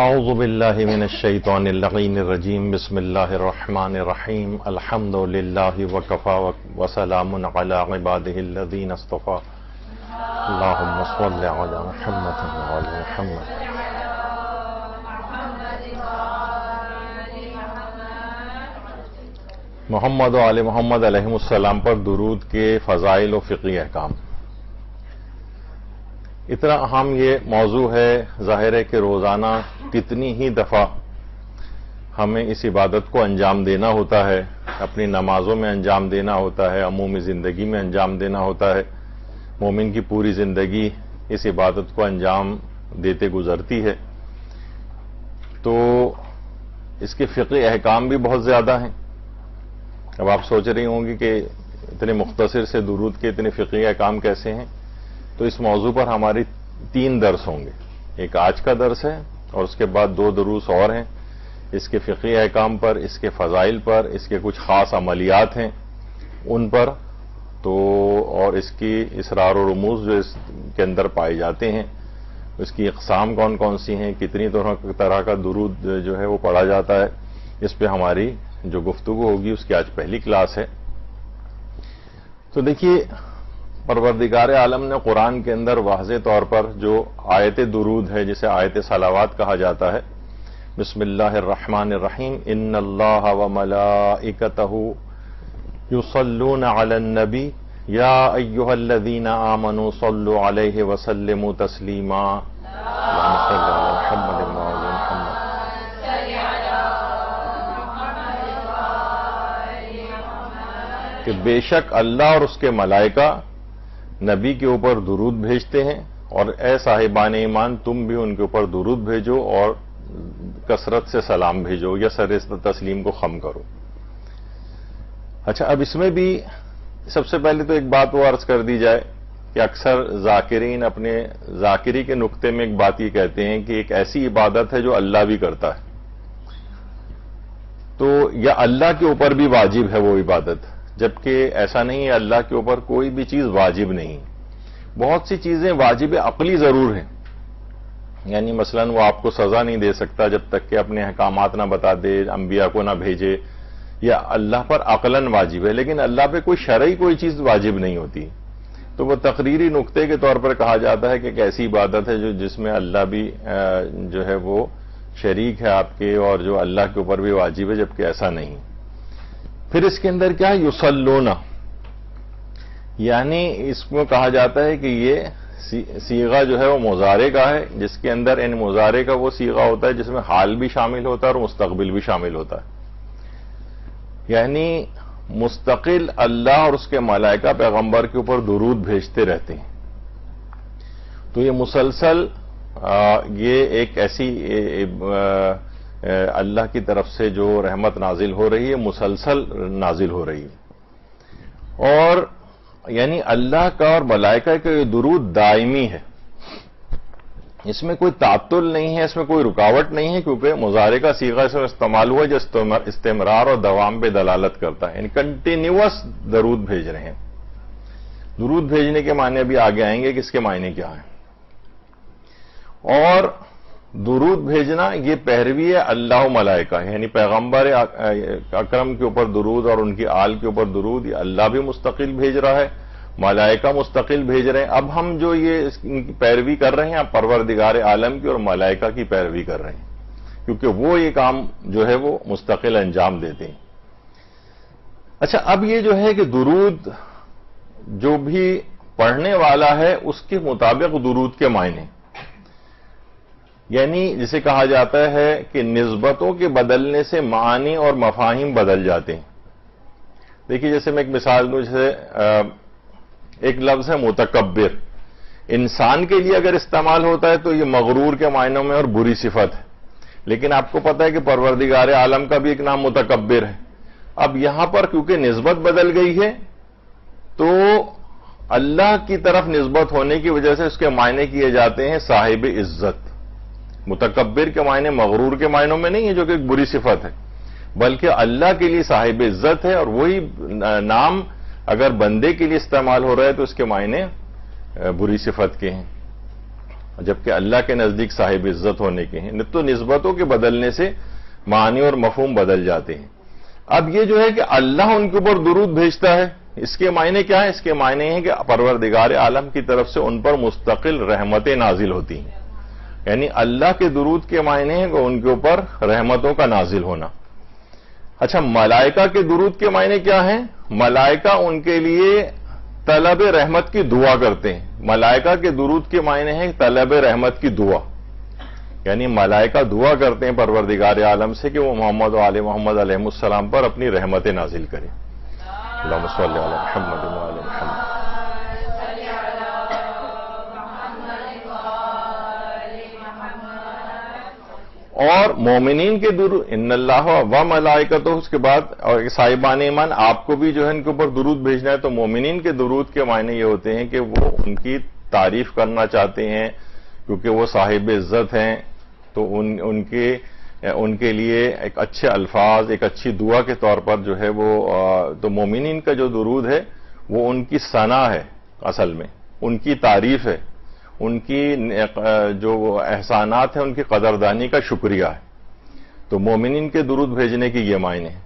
اعوذ باللہ من الشیطان اللعین الرجیم بسم اللہ الرحمن الرحیم الحمد للہ وکفی وسلام علی عبادہ الذین اصطفی اللہم صل علی محمد وعلی محمد. محمد و آل محمد علیہ السلام پر درود کے فضائل و فقہی احکام. اتنا اہم یہ موضوع ہے، ظاہر ہے کہ روزانہ کتنی ہی دفعہ ہمیں اس عبادت کو انجام دینا ہوتا ہے، اپنی نمازوں میں انجام دینا ہوتا ہے، عمومی زندگی میں انجام دینا ہوتا ہے. مومن کی پوری زندگی اس عبادت کو انجام دیتے گزرتی ہے، تو اس کے فقہی احکام بھی بہت زیادہ ہیں. اب آپ سوچ رہی ہوں گی کہ اتنے مختصر سے درود کے اتنے فقہی احکام کیسے ہیں، تو اس موضوع پر ہماری 3 درس ہوں گے. ایک آج کا درس ہے اور اس کے بعد 2 دروس اور ہیں اس کے فقہی احکام پر، اس کے فضائل پر، اس کے کچھ خاص عملیات ہیں ان پر، تو اور اس کی اسرار و رموز جو اس کے اندر پائے جاتے ہیں، اس کی اقسام کون کون سی ہیں، کتنی طرح کا درود جو ہے وہ پڑھا جاتا ہے، اس پہ ہماری جو گفتگو ہوگی اس کی آج پہلی کلاس ہے. تو دیکھیے، پروردگار عالم نے قرآن کے اندر واضح طور پر جو آیت درود ہے، جسے آیت صلوات کہا جاتا ہے، بسم اللہ الرحمن الرحیم ان اللہ وملائکتہ یصلون علی النبی یا ایھا الذین آمنوا صلوا علیہ وسلموا تسلیما. اللہم صل علی محمد وعلی محمد. کہ بے شک اللہ اور اس کے ملائکہ نبی کے اوپر درود بھیجتے ہیں، اور اے صاحبان ایمان تم بھی ان کے اوپر درود بھیجو اور کثرت سے سلام بھیجو یا سر تسلیم کو خم کرو. اچھا، اب اس میں بھی سب سے پہلے تو ایک بات وہ عرض کر دی جائے کہ اکثر ذاکرین اپنے ذاکری کے نقطے میں ایک بات یہ کہتے ہیں کہ ایک ایسی عبادت ہے جو اللہ بھی کرتا ہے، تو یا اللہ کے اوپر بھی واجب ہے وہ عبادت، جبکہ ایسا نہیں ہے. اللہ کے اوپر کوئی بھی چیز واجب نہیں. بہت سی چیزیں واجب عقلی ضرور ہیں، یعنی مثلا وہ آپ کو سزا نہیں دے سکتا جب تک کہ اپنے احکامات نہ بتا دے، انبیاء کو نہ بھیجے، یا اللہ پر عقلاً واجب ہے، لیکن اللہ پہ کوئی شرعی کوئی چیز واجب نہیں ہوتی. تو وہ تقریری نقطے کے طور پر کہا جاتا ہے کہ ایک ایسی عبادت ہے جس میں اللہ بھی جو ہے وہ شریک ہے آپ کے، اور جو اللہ کے اوپر بھی واجب ہے، جبکہ ایسا نہیں. پھر اس کے اندر کیا یصلون، یعنی اس کو کہا جاتا ہے کہ یہ صیغہ جو ہے وہ مضارع کا ہے، جس کے اندر ان مضارع کا وہ صیغہ ہوتا ہے جس میں حال بھی شامل ہوتا ہے اور مستقبل بھی شامل ہوتا ہے. یعنی مستقل اللہ اور اس کے ملائکہ پیغمبر کے اوپر درود بھیجتے رہتے ہیں. تو یہ مسلسل یہ ایک ایسی اللہ کی طرف سے جو رحمت نازل ہو رہی ہے، مسلسل نازل ہو رہی ہے. اور یعنی اللہ کا اور ملائکہ کا یہ درود دائمی ہے، اس میں کوئی تعطل نہیں ہے، اس میں کوئی رکاوٹ نہیں ہے، کیونکہ مضارع کا صیغہ اس میں استعمال ہوا جو استمرار اور دوام پہ دلالت کرتا ہے، یعنی کنٹینیوس درود بھیج رہے ہیں. درود بھیجنے کے معنی ابھی آگے آئیں گے کہ اس کے معنی کیا ہیں. اور درود بھیجنا یہ پیروی ہے اللہ و ملائکہ، یعنی پیغمبر اکرم کے اوپر درود اور ان کی آل کے اوپر درود، یہ اللہ بھی مستقل بھیج رہا ہے، ملائکہ مستقل بھیج رہے ہیں. اب ہم جو یہ ان کی پیروی کر رہے ہیں، اب پروردگار عالم کی اور ملائکہ کی پیروی کر رہے ہیں، کیونکہ وہ یہ کام جو ہے وہ مستقل انجام دیتے ہیں. اچھا، اب یہ جو ہے کہ درود جو بھی پڑھنے والا ہے اس کے مطابق درود کے معنی، یعنی جسے کہا جاتا ہے کہ نسبتوں کے بدلنے سے معانی اور مفاہیم بدل جاتے ہیں. دیکھیے، جیسے میں ایک مثال دوں، جیسے ایک لفظ ہے متکبر، انسان کے لیے اگر استعمال ہوتا ہے تو یہ مغرور کے معنوں میں اور بری صفت ہے، لیکن آپ کو پتہ ہے کہ پروردگار عالم کا بھی ایک نام متکبر ہے. اب یہاں پر کیونکہ نسبت بدل گئی ہے، تو اللہ کی طرف نسبت ہونے کی وجہ سے اس کے معنی کیے جاتے ہیں صاحب عزت. متکبر کے معنی مغرور کے معنوں میں نہیں ہے جو کہ ایک بری صفت ہے، بلکہ اللہ کے لیے صاحب عزت ہے، اور وہی نام اگر بندے کے لیے استعمال ہو رہا ہے تو اس کے معنی بری صفت کے ہیں. جبکہ اللہ کے نزدیک صاحب عزت ہونے کے ہیں، تو نسبتوں کے بدلنے سے معنی اور مفہوم بدل جاتے ہیں۔ اب یہ جو ہے کہ اللہ ان کے اوپر درود بھیجتا ہے، اس کے معنی کیا ہے؟ اس کے معنی ہیں کہ پروردگار عالم کی طرف سے ان پر مستقل رحمتیں نازل ہوتی ہیں، یعنی اللہ کے درود کے معنی ہیں کہ ان کے اوپر رحمتوں کا نازل ہونا۔ اچھا، ملائکہ کے درود کے معنی کیا ہیں؟ ملائکہ ان کے لیے طلب رحمت کی دعا کرتے ہیں۔ ملائکہ کے درود کے معنی ہیں طلب رحمت کی دعا، یعنی ملائکہ دعا کرتے ہیں پروردگار عالم سے کہ وہ محمد و آل محمد علیہ السلام پر اپنی رحمتیں نازل کریں۔ اللہم صلی علی محمد و آل محمد۔ اور مومنین کے درود، ان اللہ و ملائکتہ، اس کے بعد اور صاحبان ایمان آپ کو بھی جو ہے ان کے اوپر درود بھیجنا ہے۔ تو مومنین کے درود کے معنی یہ ہوتے ہیں کہ وہ ان کی تعریف کرنا چاہتے ہیں کیونکہ وہ صاحب عزت ہیں، تو ان کے لیے ایک اچھے الفاظ، ایک اچھی دعا کے طور پر جو ہے وہ تو مومنین کا جو درود ہے وہ ان کی ثنا ہے، اصل میں ان کی تعریف ہے، ان کی جو احسانات ہیں ان کی قدردانی کا شکریہ ہے۔ تو مومنین کے درود بھیجنے کی یہ معنی ہے۔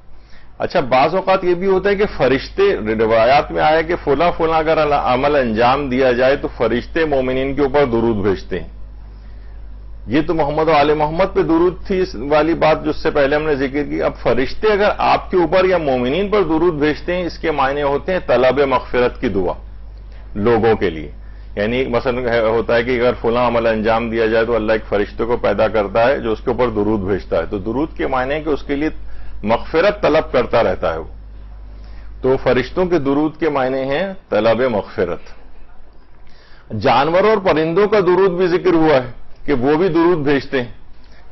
اچھا، بعض اوقات یہ بھی ہوتا ہے کہ فرشتے، روایات میں آیا کہ فلاں فلاں اگر عمل انجام دیا جائے تو فرشتے مومنین کے اوپر درود بھیجتے ہیں۔ یہ تو محمد و آل محمد پہ درود تھی والی بات جو اس سے پہلے ہم نے ذکر کی۔ اب فرشتے اگر آپ کے اوپر یا مومنین پر درود بھیجتے ہیں، اس کے معنی ہوتے ہیں طلب مغفرت کی دعا لوگوں کے لیے، یعنی مثلا ہوتا ہے کہ اگر فلاں عمل انجام دیا جائے تو اللہ ایک فرشتے کو پیدا کرتا ہے جو اس کے اوپر درود بھیجتا ہے، تو درود کے معنی ہے کہ اس کے لیے مغفرت طلب کرتا رہتا ہے وہ۔ تو فرشتوں کے درود کے معنی ہیں طلب مغفرت۔ جانوروں اور پرندوں کا درود بھی ذکر ہوا ہے کہ وہ بھی درود بھیجتے ہیں،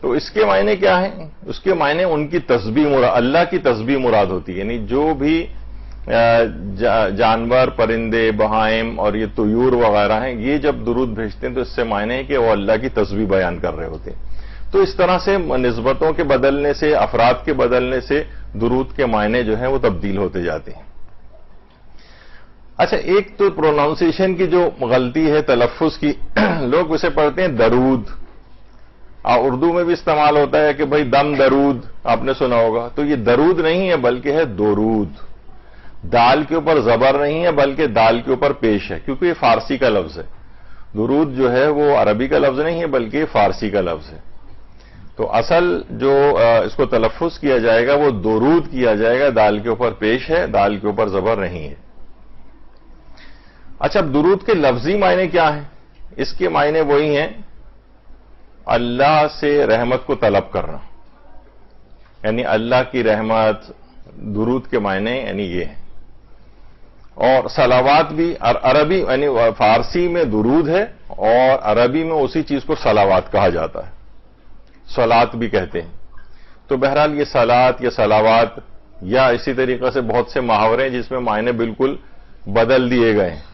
تو اس کے معنی کیا ہیں؟ اس کے معنی ان کی تسبیح مراد، اللہ کی تسبیح مراد ہوتی ہے، یعنی جو بھی جانور، پرندے، بہائم اور یہ طیور وغیرہ ہیں، یہ جب درود بھیجتے ہیں تو اس سے معنی ہے کہ وہ اللہ کی تسبیح بیان کر رہے ہوتے ہیں۔ تو اس طرح سے نسبتوں کے بدلنے سے، افراد کے بدلنے سے درود کے معنی جو ہیں وہ تبدیل ہوتے جاتے ہیں۔ اچھا، ایک تو پروناؤنسیشن کی جو غلطی ہے تلفظ کی، لوگ اسے پڑھتے ہیں درود، اور اردو میں بھی استعمال ہوتا ہے کہ بھئی دم درود، آپ نے سنا ہوگا، تو یہ درود نہیں ہے بلکہ ہے درود۔ دال کے اوپر زبر نہیں ہے بلکہ دال کے اوپر پیش ہے، کیونکہ یہ فارسی کا لفظ ہے۔ درود جو ہے وہ عربی کا لفظ نہیں ہے بلکہ فارسی کا لفظ ہے۔ تو اصل جو اس کو تلفظ کیا جائے گا وہ درود کیا جائے گا، دال کے اوپر پیش ہے، دال کے اوپر زبر نہیں ہے۔ اچھا، اب درود کے لفظی معنی کیا ہیں؟ اس کے معنی وہی ہیں اللہ سے رحمت کو طلب کرنا، یعنی اللہ کی رحمت۔ درود کے معنی یعنی یہ ہیں۔ اور صلوات بھی عربی یعنی فارسی میں درود ہے اور عربی میں اسی چیز کو صلوات کہا جاتا ہے، صلات بھی کہتے ہیں۔ تو بہرحال یہ صلات یا صلوات یا اسی طریقے سے بہت سے محاورے ہیں جس میں معنی بالکل بدل دیے گئے ہیں،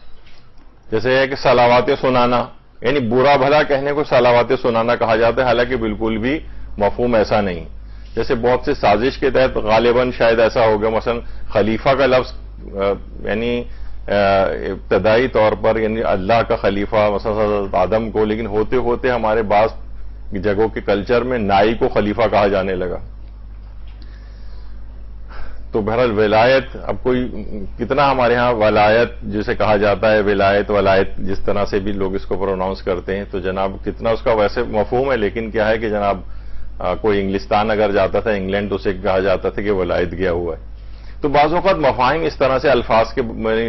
جیسے ہے کہ صلوات سنانا، یعنی برا بھلا کہنے کو صلوات سنانا کہا جاتا ہے، حالانکہ بالکل بھی مفہوم ایسا نہیں۔ جیسے بہت سے سازش کے تحت غالباً شاید ایسا ہوگا، مثلا خلیفہ کا لفظ یعنی ابتدائی طور پر یعنی اللہ کا خلیفہ مثلا حضرت آدم کو، لیکن ہوتے ہوتے ہمارے بعض جگہوں کے کلچر میں نائی کو خلیفہ کہا جانے لگا۔ تو بہرحال ولایت، اب کوئی کتنا ہمارے ہاں ولایت جسے کہا جاتا ہے، ولایت جس طرح سے بھی لوگ اس کو پروناؤنس کرتے ہیں، تو جناب کتنا اس کا ویسے مفہوم ہے، لیکن کیا ہے کہ جناب کوئی انگلستان اگر جاتا تھا، انگلینڈ، تو اسے کہا جاتا تھا کہ ولایت گیا ہوا ہے۔ تو بعض اوقات مفاہیم اس طرح سے الفاظ کے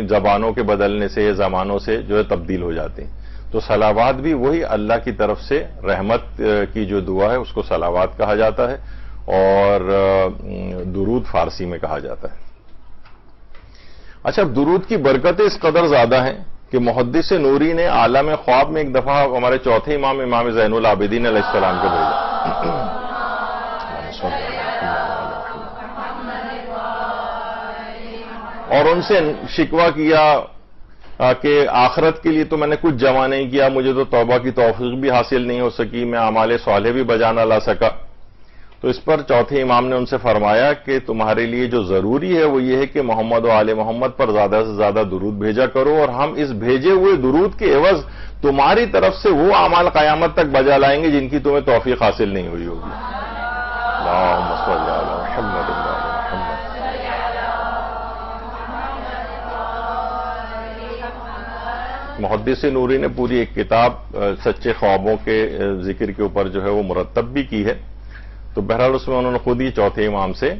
زبانوں کے بدلنے سے، زمانوں سے جو ہے تبدیل ہو جاتے ہیں۔ تو صلوات بھی وہی اللہ کی طرف سے رحمت کی جو دعا ہے اس کو صلوات کہا جاتا ہے، اور درود فارسی میں کہا جاتا ہے۔ اچھا، درود کی برکتیں اس قدر زیادہ ہیں کہ محدث نوری نے عالم خواب میں ایک دفعہ ہمارے چوتھے امام زین العابدین علیہ السلام کو بھیجا، اور ان سے شکوہ کیا کہ آخرت کے لیے تو میں نے کچھ جمع نہیں کیا، مجھے تو توبہ کی توفیق بھی حاصل نہیں ہو سکی، میں اعمال صالح بھی بجا نہ لا سکا، تو اس پر چوتھے امام نے ان سے فرمایا کہ تمہارے لیے جو ضروری ہے وہ یہ ہے کہ محمد و آل محمد پر زیادہ سے زیادہ درود بھیجا کرو، اور ہم اس بھیجے ہوئے درود کے عوض تمہاری طرف سے وہ اعمال قیامت تک بجا لائیں گے جن کی تمہیں توفیق حاصل نہیں ہوئی ہوگی۔ اللہم صلی علی محمد و آل محمد۔ محدث نوری نے پوری ایک کتاب سچے خوابوں کے ذکر کے اوپر جو ہے وہ مرتب بھی کی ہے، تو بہرحال اس میں انہوں نے خود ہی چوتھے امام سے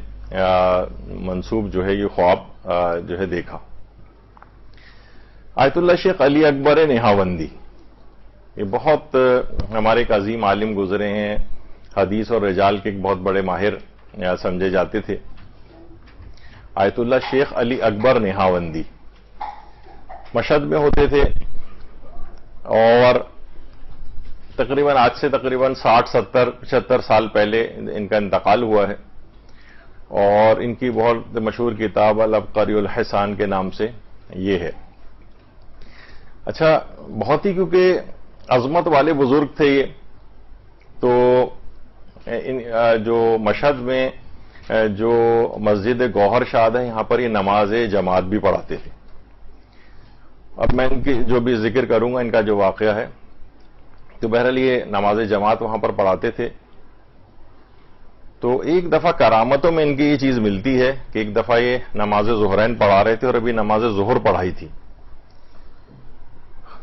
منسوب جو ہے یہ خواب جو ہے دیکھا۔ آیت اللہ شیخ علی اکبر نہاوندی، یہ بہت ہمارے ایک عظیم عالم گزرے ہیں، حدیث اور رجال کے ایک بہت بڑے ماہر سمجھے جاتے تھے۔ آیت اللہ شیخ علی اکبر نہاوندی مشہد میں ہوتے تھے، اور تقریباً آج سے تقریباً 60 70 75 سال پہلے ان کا انتقال ہوا ہے، اور ان کی بہت مشہور کتاب العبقری الحسان کے نام سے یہ ہے۔ اچھا، بہت ہی کیونکہ عظمت والے بزرگ تھے یہ، تو جو مشہد میں جو مسجد گوہر شاد ہے یہاں پر یہ نماز جماعت بھی پڑھاتے تھے۔ اب میں ان کی جو بھی ذکر کروں گا ان کا جو واقعہ ہے، تو بہرحال یہ نماز جماعت وہاں پر پڑھاتے تھے۔ تو ایک دفعہ کرامتوں میں ان کی یہ چیز ملتی ہے کہ ایک دفعہ یہ نماز ظہرین پڑھا رہے تھے اور ابھی نماز ظہر پڑھائی تھی،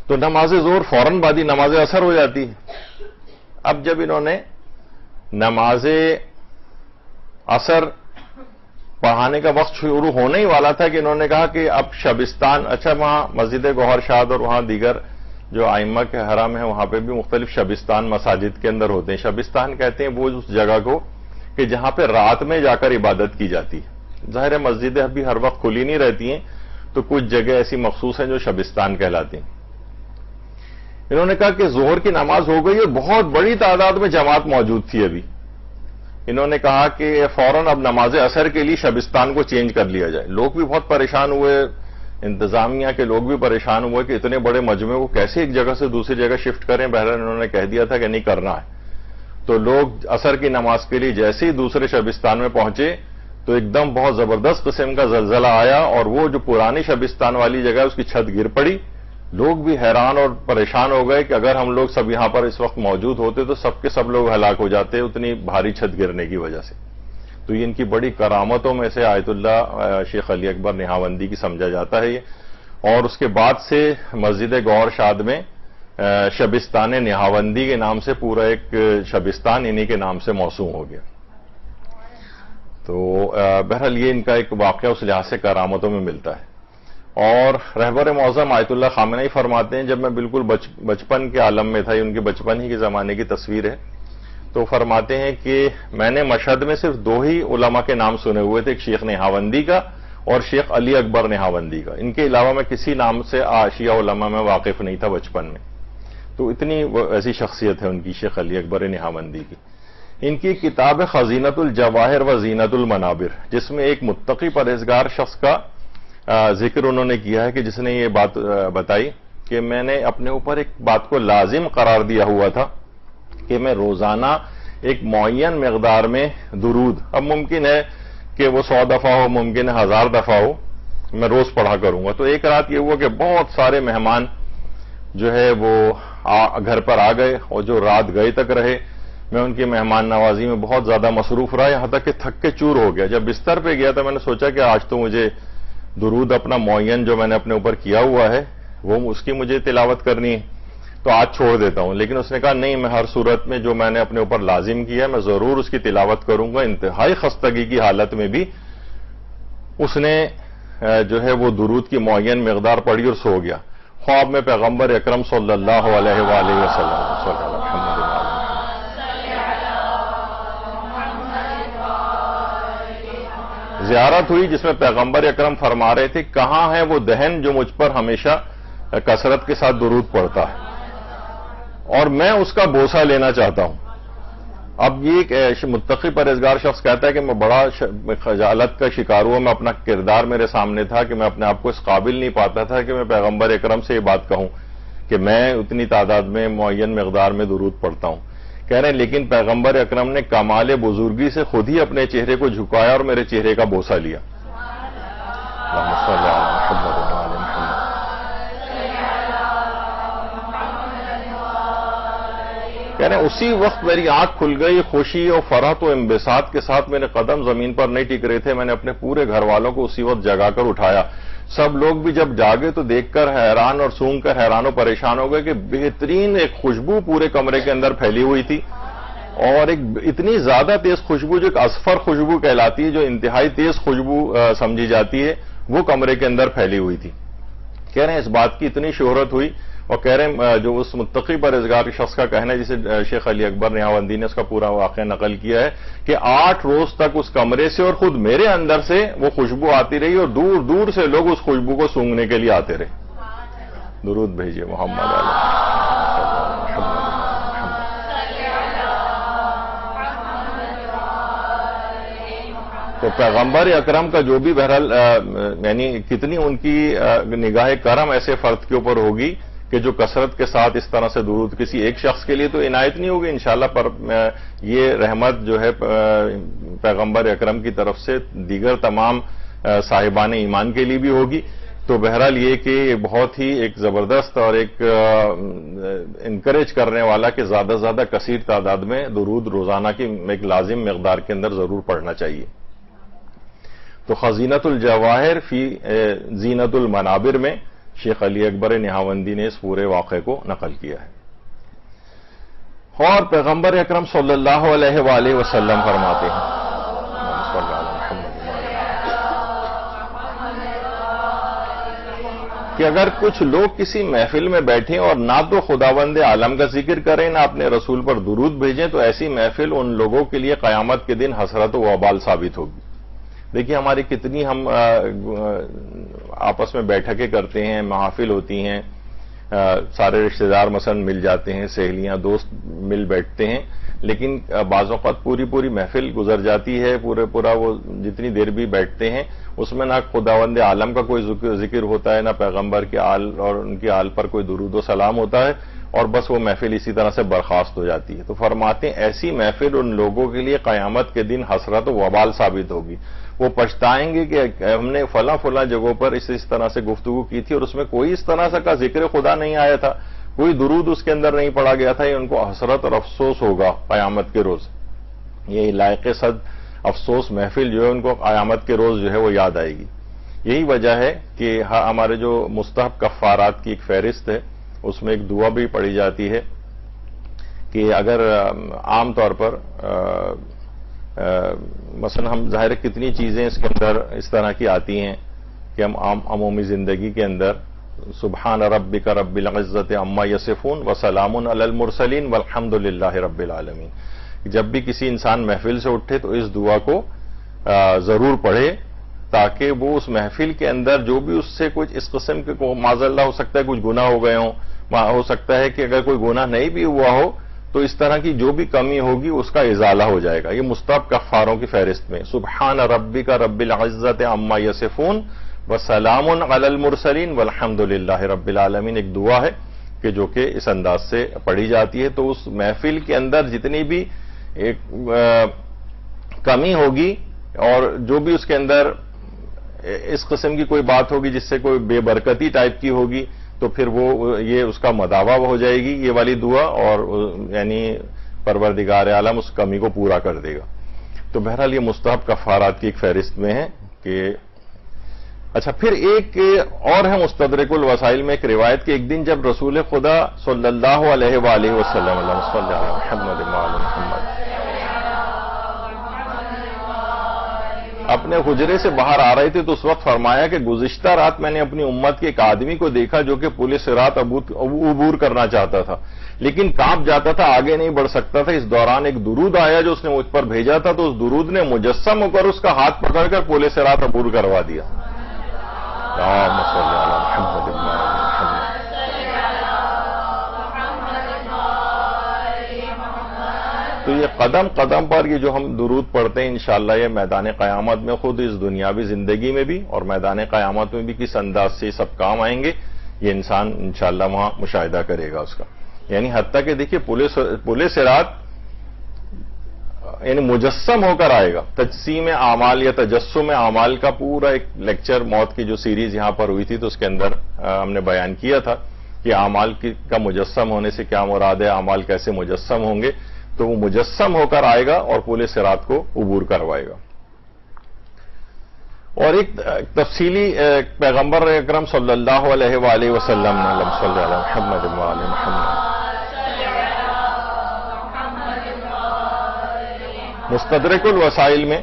تو نماز ظہر فوراً بعد ہی نماز عصر ہو جاتی ہے۔ اب جب انہوں نے نماز عصر پڑھانے کا وقت شروع ہونے ہی والا تھا کہ انہوں نے کہا کہ اب شبستان، اچھا وہاں مسجد گوہر شاد اور وہاں دیگر جو ائمہ کے حرم ہیں وہاں پہ بھی مختلف شبستان مساجد کے اندر ہوتے ہیں۔ شبستان کہتے ہیں وہ اس جگہ کو کہ جہاں پہ رات میں جا کر عبادت کی جاتی ہے۔ ظاہر ہے مسجدیں ابھی ہر وقت کھلی نہیں رہتی ہیں، تو کچھ جگہ ایسی مخصوص ہیں جو شبستان کہلاتی ہیں۔ انہوں نے کہا کہ ظہر کی نماز ہو گئی اور بہت بڑی تعداد میں جماعت موجود تھی ابھی۔ انہوں نے کہا کہ فوراً اب نماز عصر کے لیے شبستان کو چینج کر لیا جائے۔ لوگ بھی بہت پریشان ہوئے، انتظامیہ کے لوگ بھی پریشان ہوئے کہ اتنے بڑے مجمع کو کیسے ایک جگہ سے دوسری جگہ شفٹ کریں۔ بہرحال انہوں نے کہہ دیا تھا کہ نہیں کرنا ہے، تو لوگ عصر کی نماز کے لیے جیسے ہی دوسرے شبستان میں پہنچے تو ایک دم بہت زبردست قسم کا زلزلہ آیا، اور وہ جو پرانی شبستان والی جگہ اس کی چھت گر پڑی۔ لوگ بھی حیران اور پریشان ہو گئے کہ اگر ہم لوگ سب یہاں پر اس وقت موجود ہوتے تو سب کے سب لوگ ہلاک ہو جاتے اتنی بھاری چھت گرنے کی وجہ سے۔ تو یہ ان کی بڑی کرامتوں میں سے آیت اللہ شیخ علی اکبر نہاوندی کی سمجھا جاتا ہے یہ، اور اس کے بعد سے مسجد گوہر شاد میں شبستان نہاوندی کے نام سے پورا ایک شبستان انہی کے نام سے موسوم ہو گیا۔ تو بہرحال یہ ان کا ایک واقعہ اس لحاظ سے کرامتوں میں ملتا ہے۔ اور رہبر معظم آیت اللہ خامنہئی فرماتے ہیں جب میں بالکل بچپن کے عالم میں تھا، یہ ان کے بچپن ہی کے زمانے کی تصویر ہے، تو فرماتے ہیں کہ میں نے مشہد میں صرف 2 ہی علماء کے نام سنے ہوئے تھے، ایک شیخ نہاوندی کا اور شیخ علی اکبر نہاوندی کا۔ ان کے علاوہ میں کسی نام سے شیعہ علماء میں واقف نہیں تھا بچپن میں۔ تو اتنی ایسی شخصیت ہے ان کی شیخ علی اکبر نہاوندی کی۔ ان کی کتاب خزینۃ الجواہر و زینۃ المنابر، جس میں ایک متقی پرہیزگار شخص کا ذکر انہوں نے کیا ہے کہ جس نے یہ بات بتائی کہ میں نے اپنے اوپر ایک بات کو لازم قرار دیا ہوا تھا کہ میں روزانہ ایک معین مقدار میں درود، اب ممکن ہے کہ وہ 100 دفعہ ہو، ممکن ہے 1000 دفعہ ہو، میں روز پڑھا کروں گا۔ تو ایک رات یہ ہوا کہ بہت سارے مہمان جو ہے وہ گھر پر آ گئے، اور جو رات گئے تک رہے میں ان کی مہمان نوازی میں بہت زیادہ مصروف رہا، یہاں تک کہ تھک کے چور ہو گیا۔ جب بستر پہ گیا تو میں نے سوچا کہ آج تو مجھے درود اپنا معین جو میں نے اپنے اوپر کیا ہوا ہے وہ اس کی مجھے تلاوت کرنی ہے، تو آج چھوڑ دیتا ہوں۔ لیکن اس نے کہا نہیں، میں ہر صورت میں جو میں نے اپنے اوپر لازم کیا ہے میں ضرور اس کی تلاوت کروں گا۔ انتہائی خستگی کی حالت میں بھی اس نے جو ہے وہ درود کی معین مقدار پڑھی اور سو گیا۔ خواب میں پیغمبر اکرم صلی اللہ علیہ وآلہ وسلم زیارت ہوئی، جس میں پیغمبر اکرم فرما رہے تھے کہاں ہے وہ دہن جو مجھ پر ہمیشہ کثرت کے ساتھ درود پڑھتا ہے، اور میں اس کا بوسہ لینا چاہتا ہوں۔ اب یہ ایک متقی پرہیزگار شخص کہتا ہے کہ میں بڑا خجالت کا شکار ہوا، میں اپنا کردار میرے سامنے تھا کہ میں اپنے آپ کو اس قابل نہیں پاتا تھا کہ میں پیغمبر اکرم سے یہ بات کہوں کہ میں اتنی تعداد میں معین مقدار میں درود پڑھتا ہوں۔ کہہ رہے ہیں لیکن پیغمبر اکرم نے کمال بزرگی سے خود ہی اپنے چہرے کو جھکایا اور میرے چہرے کا بوسہ لیا. اللہم صلی علی محمد و علی محمد. کہہ رہے ہیں اسی وقت میری آنکھ کھل گئی. خوشی اور فرحت و انبساط کے ساتھ میرے قدم زمین پر نہیں ٹک رہے تھے. میں نے اپنے پورے گھر والوں کو اسی وقت جگا کر اٹھایا. سب لوگ بھی جب جاگے تو دیکھ کر حیران اور سونگ کر حیران و پریشان ہو گئے کہ بہترین ایک خوشبو پورے کمرے کے اندر پھیلی ہوئی تھی، اور ایک اتنی زیادہ تیز خوشبو جو ایک اصفر خوشبو کہلاتی ہے، جو انتہائی تیز خوشبو سمجھی جاتی ہے، وہ کمرے کے اندر پھیلی ہوئی تھی. کہہ رہے ہیں اس بات کی اتنی شہرت ہوئی، اور کہہ رہے ہیں جو اس متقی پرہیزگار شخص کا کہنا ہے جسے شیخ علی اکبر نہاوندی نے اس کا پورا واقعہ نقل کیا ہے کہ 8 روز تک اس کمرے سے اور خود میرے اندر سے وہ خوشبو آتی رہی، اور دور دور سے لوگ اس خوشبو کو سونگھنے کے لیے آتے رہے. درود بھیجیے محمد علیہ. تو پیغمبر اکرم کا جو بھی بہرحال یعنی کتنی ان کی نگاہ کرم ایسے فرد کے اوپر ہوگی کہ جو کثرت کے ساتھ اس طرح سے درود کسی ایک شخص کے لیے تو عنایت نہیں ہوگی انشاءاللہ، پر یہ رحمت جو ہے پیغمبر اکرم کی طرف سے دیگر تمام صاحبان ایمان کے لیے بھی ہوگی. تو بہرحال یہ کہ بہت ہی ایک زبردست اور ایک انکریج کرنے والا کہ زیادہ سے زیادہ کثیر تعداد میں درود روزانہ کی ایک لازم مقدار کے اندر ضرور پڑھنا چاہیے. تو خزینۃ الجواہر فی زینت المنابر میں شیخ علی اکبر نہاوندی نے اس پورے واقعے کو نقل کیا ہے. اور پیغمبر اکرم صلی اللہ علیہ وآلہ وسلم فرماتے ہیں کہ اگر کچھ لوگ کسی محفل میں بیٹھیں اور نہ تو خداوند عالم کا ذکر کریں نہ اپنے رسول پر درود بھیجیں تو ایسی محفل ان لوگوں کے لیے قیامت کے دن حسرت و وبال ثابت ہوگی. دیکھیے ہماری کتنی ہم آپس میں بیٹھکیں کرتے ہیں، محافل ہوتی ہیں، سارے رشتہ دار مثلا مل جاتے ہیں، سہیلیاں دوست مل بیٹھتے ہیں، لیکن بعض اوقات پوری محفل گزر جاتی ہے، پورا وہ جتنی دیر بھی بیٹھتے ہیں اس میں نہ خداوند عالم کا کوئی ذکر ہوتا ہے، نہ پیغمبر کے آل اور ان کی آل پر کوئی درود و سلام ہوتا ہے، اور بس وہ محفل اسی طرح سے برخاست ہو جاتی ہے. تو فرماتے ہیں ایسی محفل ان لوگوں کے لیے قیامت کے دن حسرت و وبال ثابت ہوگی. وہ پچھتائیں گے کہ ہم نے فلاں جگہوں پر اس طرح سے گفتگو کی تھی اور اس میں کوئی اس طرح سے کا ذکر خدا نہیں آیا تھا، کوئی درود اس کے اندر نہیں پڑا گیا تھا. یہ ان کو حسرت اور افسوس ہوگا قیامت کے روز. یہ لائق صد افسوس محفل جو ہے ان کو قیامت کے روز جو ہے وہ یاد آئے گی. یہی وجہ ہے کہ ہمارے جو مستحب کفارات کی ایک فہرست ہے اس میں ایک دعا بھی پڑھی جاتی ہے کہ اگر عام طور پر مثلا ہم ظاہر کتنی چیزیں اس کے اندر اس طرح کی آتی ہیں کہ ہم عمومی زندگی کے اندر سبحان ربک رب العزت عما یصفون وسلام علی المرسلین والحمد للہ رب العالمین. جب بھی کسی انسان محفل سے اٹھے تو اس دعا کو ضرور پڑھے تاکہ وہ اس محفل کے اندر جو بھی اس سے کچھ اس قسم کے معاذ اللہ ہو سکتا ہے کچھ گناہ ہو گئے ہوں، ہو سکتا ہے کہ اگر کوئی گناہ نہیں بھی ہوا ہو تو اس طرح کی جو بھی کمی ہوگی اس کا ازالہ ہو جائے گا. یہ مستحب کفاروں کی فہرست میں سبحان ربک رب العزت عما یصفون وسلام علی المرسلین والحمد للہ رب العالمین ایک دعا ہے کہ جو کہ اس انداز سے پڑھی جاتی ہے. تو اس محفل کے اندر جتنی بھی ایک کمی ہوگی اور جو بھی اس کے اندر اس قسم کی کوئی بات ہوگی جس سے کوئی بے برکتی ٹائپ کی ہوگی تو پھر وہ یہ اس کا مداوع ہو جائے گی یہ والی دعا، اور یعنی پروردگار عالم اس کمی کو پورا کر دے گا. تو بہرحال یہ مستحب کفارات کی ایک فہرست میں ہے کہ اچھا. پھر ایک اور ہے مستدرک الوسائل میں ایک روایت کہ ایک دن جب رسول خدا صلی اللہ علیہ وآلہ وسلم اپنے حجرے سے باہر آ رہے تھے تو اس وقت فرمایا کہ گزشتہ رات میں نے اپنی امت کے ایک آدمی کو دیکھا جو کہ پل صراط عبور کرنا چاہتا تھا لیکن کانپ جاتا تھا، آگے نہیں بڑھ سکتا تھا. اس دوران ایک درود آیا جو اس نے مجھ پر بھیجا تھا تو اس درود نے مجسم ہو کر اس کا ہاتھ پکڑ کر پل صراط عبور کروا دیا. تو یہ قدم قدم پر یہ جو ہم درود پڑھتے ہیں انشاءاللہ یہ میدان قیامت میں خود اس دنیاوی زندگی میں بھی اور میدان قیامت میں بھی کس انداز سے سب کام آئیں گے یہ انسان انشاءاللہ وہاں مشاہدہ کرے گا اس کا. یعنی حتیٰ کہ دیکھیے پل صراط یعنی مجسم ہو کر آئے گا. تجسیم اعمال یا تجسم اعمال کا پورا ایک لیکچر موت کی جو سیریز یہاں پر ہوئی تھی تو اس کے اندر ہم نے بیان کیا تھا کہ اعمال کا مجسم ہونے سے کیا مراد ہے, اعمال کیسے مجسم ہوں گے. تو وہ مجسم ہو کر آئے گا اور پورے صراط کو عبور کروائے گا. اور ایک تفصیلی پیغمبر اکرم صلی اللہ علیہ وآلہ وسلم نے اللہم صلی علی محمد و آل محمد مستدرک الوسائل میں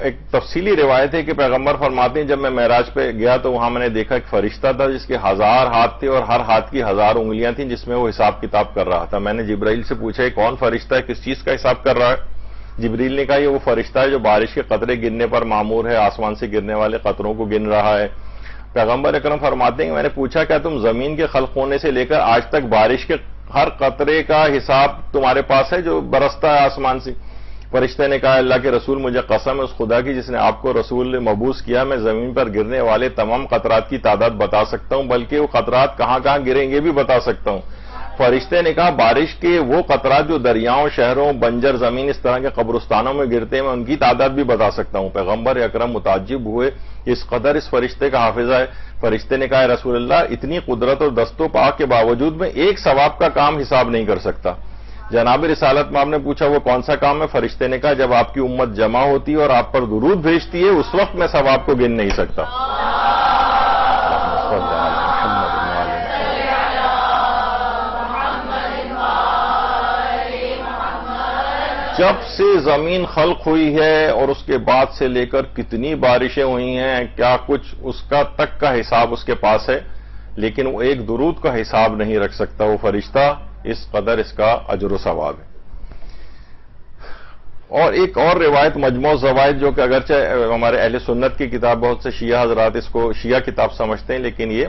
ایک تفصیلی روایت ہے کہ پیغمبر فرماتے ہیں جب میں معراج پہ گیا تو وہاں میں نے دیکھا ایک فرشتہ تھا جس کے 1000 ہاتھ تھے اور ہر ہاتھ کی 1000 انگلیاں تھیں جس میں وہ حساب کتاب کر رہا تھا. میں نے جبرائیل سے پوچھا یہ کون فرشتہ ہے, کس چیز کا حساب کر رہا ہے؟ جبریل نے کہا یہ وہ فرشتہ ہے جو بارش کے قطرے گرنے پر مامور ہے, آسمان سے گرنے والے قطروں کو گن رہا ہے. پیغمبر اکرم فرماتے ہیں کہ میں نے پوچھا کیا تم زمین کے خلق ہونے سے لے کر آج تک بارش کے ہر قطرے کا حساب تمہارے پاس ہے جو برستا ہے آسمان سے؟ فرشتے نے کہا اللہ کے رسول مجھے قسم ہے اس خدا کی جس نے آپ کو رسول مبعوث کیا, میں زمین پر گرنے والے تمام قطرات کی تعداد بتا سکتا ہوں, بلکہ وہ قطرات کہاں کہاں گریں گے بھی بتا سکتا ہوں. فرشتے نے کہا بارش کے وہ قطرات جو دریاؤں, شہروں, بنجر زمین اس طرح کے قبرستانوں میں گرتے ہیں میں ان کی تعداد بھی بتا سکتا ہوں. پیغمبر اکرم متعجب ہوئے اس قدر اس فرشتے کا حافظہ ہے. فرشتے نے کہا رسول اللہ اتنی قدرت اور دست و پا کے باوجود میں ایک ثواب کا کام حساب نہیں کر سکتا. جناب رسالت میں آپ نے پوچھا وہ کون سا کام ہے؟ فرشتے نے کہا جب آپ کی امت جمع ہوتی ہے اور آپ پر درود بھیجتی ہے اس وقت میں ثواب کو گن نہیں سکتا. جب سے زمین خلق ہوئی ہے اور اس کے بعد سے لے کر کتنی بارشیں ہوئی ہیں, کیا کچھ اس کا تک کا حساب اس کے پاس ہے, لیکن وہ ایک درود کا حساب نہیں رکھ سکتا وہ فرشتہ, اس قدر اس کا اجر و ثواب ہے. اور ایک اور روایت مجموع الزوائد جو کہ اگرچہ ہمارے اہل سنت کی کتاب, بہت سے شیعہ حضرات اس کو شیعہ کتاب سمجھتے ہیں لیکن یہ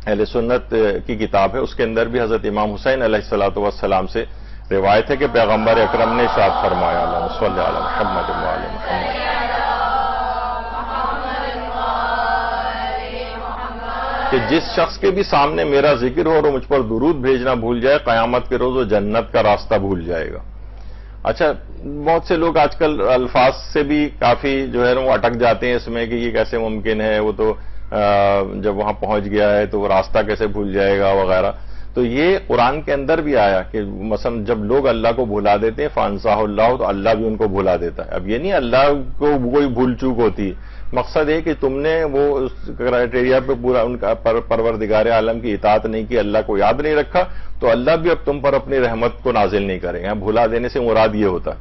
اہل سنت کی کتاب ہے, اس کے اندر بھی حضرت امام حسین علیہ الصلوۃ والسلام سے روایت ہے کہ پیغمبر اکرم نے ارشاد فرمایا اللہم صلی علی محمد و آل محمد کہ جس شخص کے بھی سامنے میرا ذکر ہو اور مجھ پر درود بھیجنا بھول جائے قیامت کے روز وہ جنت کا راستہ بھول جائے گا. اچھا بہت سے لوگ آج کل الفاظ سے بھی کافی جو ہے وہ اٹک جاتے ہیں اس میں کہ یہ کیسے ممکن ہے, وہ تو جب وہاں پہنچ گیا ہے تو وہ راستہ کیسے بھول جائے گا وغیرہ. تو یہ قرآن کے اندر بھی آیا کہ مثلا جب لوگ اللہ کو بھلا دیتے ہیں فانساہ اللہ تو اللہ بھی ان کو بھلا دیتا ہے. اب یہ نہیں اللہ کو کوئی بھول چوک ہوتی ہے, مقصد ہے کہ تم نے وہ کرائٹیریا پہ پورا ان کا پروردگار عالم کی اطاعت نہیں کی, اللہ کو یاد نہیں رکھا, تو اللہ بھی اب تم پر اپنی رحمت کو نازل نہیں کرے گا. بھلا دینے سے مراد یہ ہوتا ہے.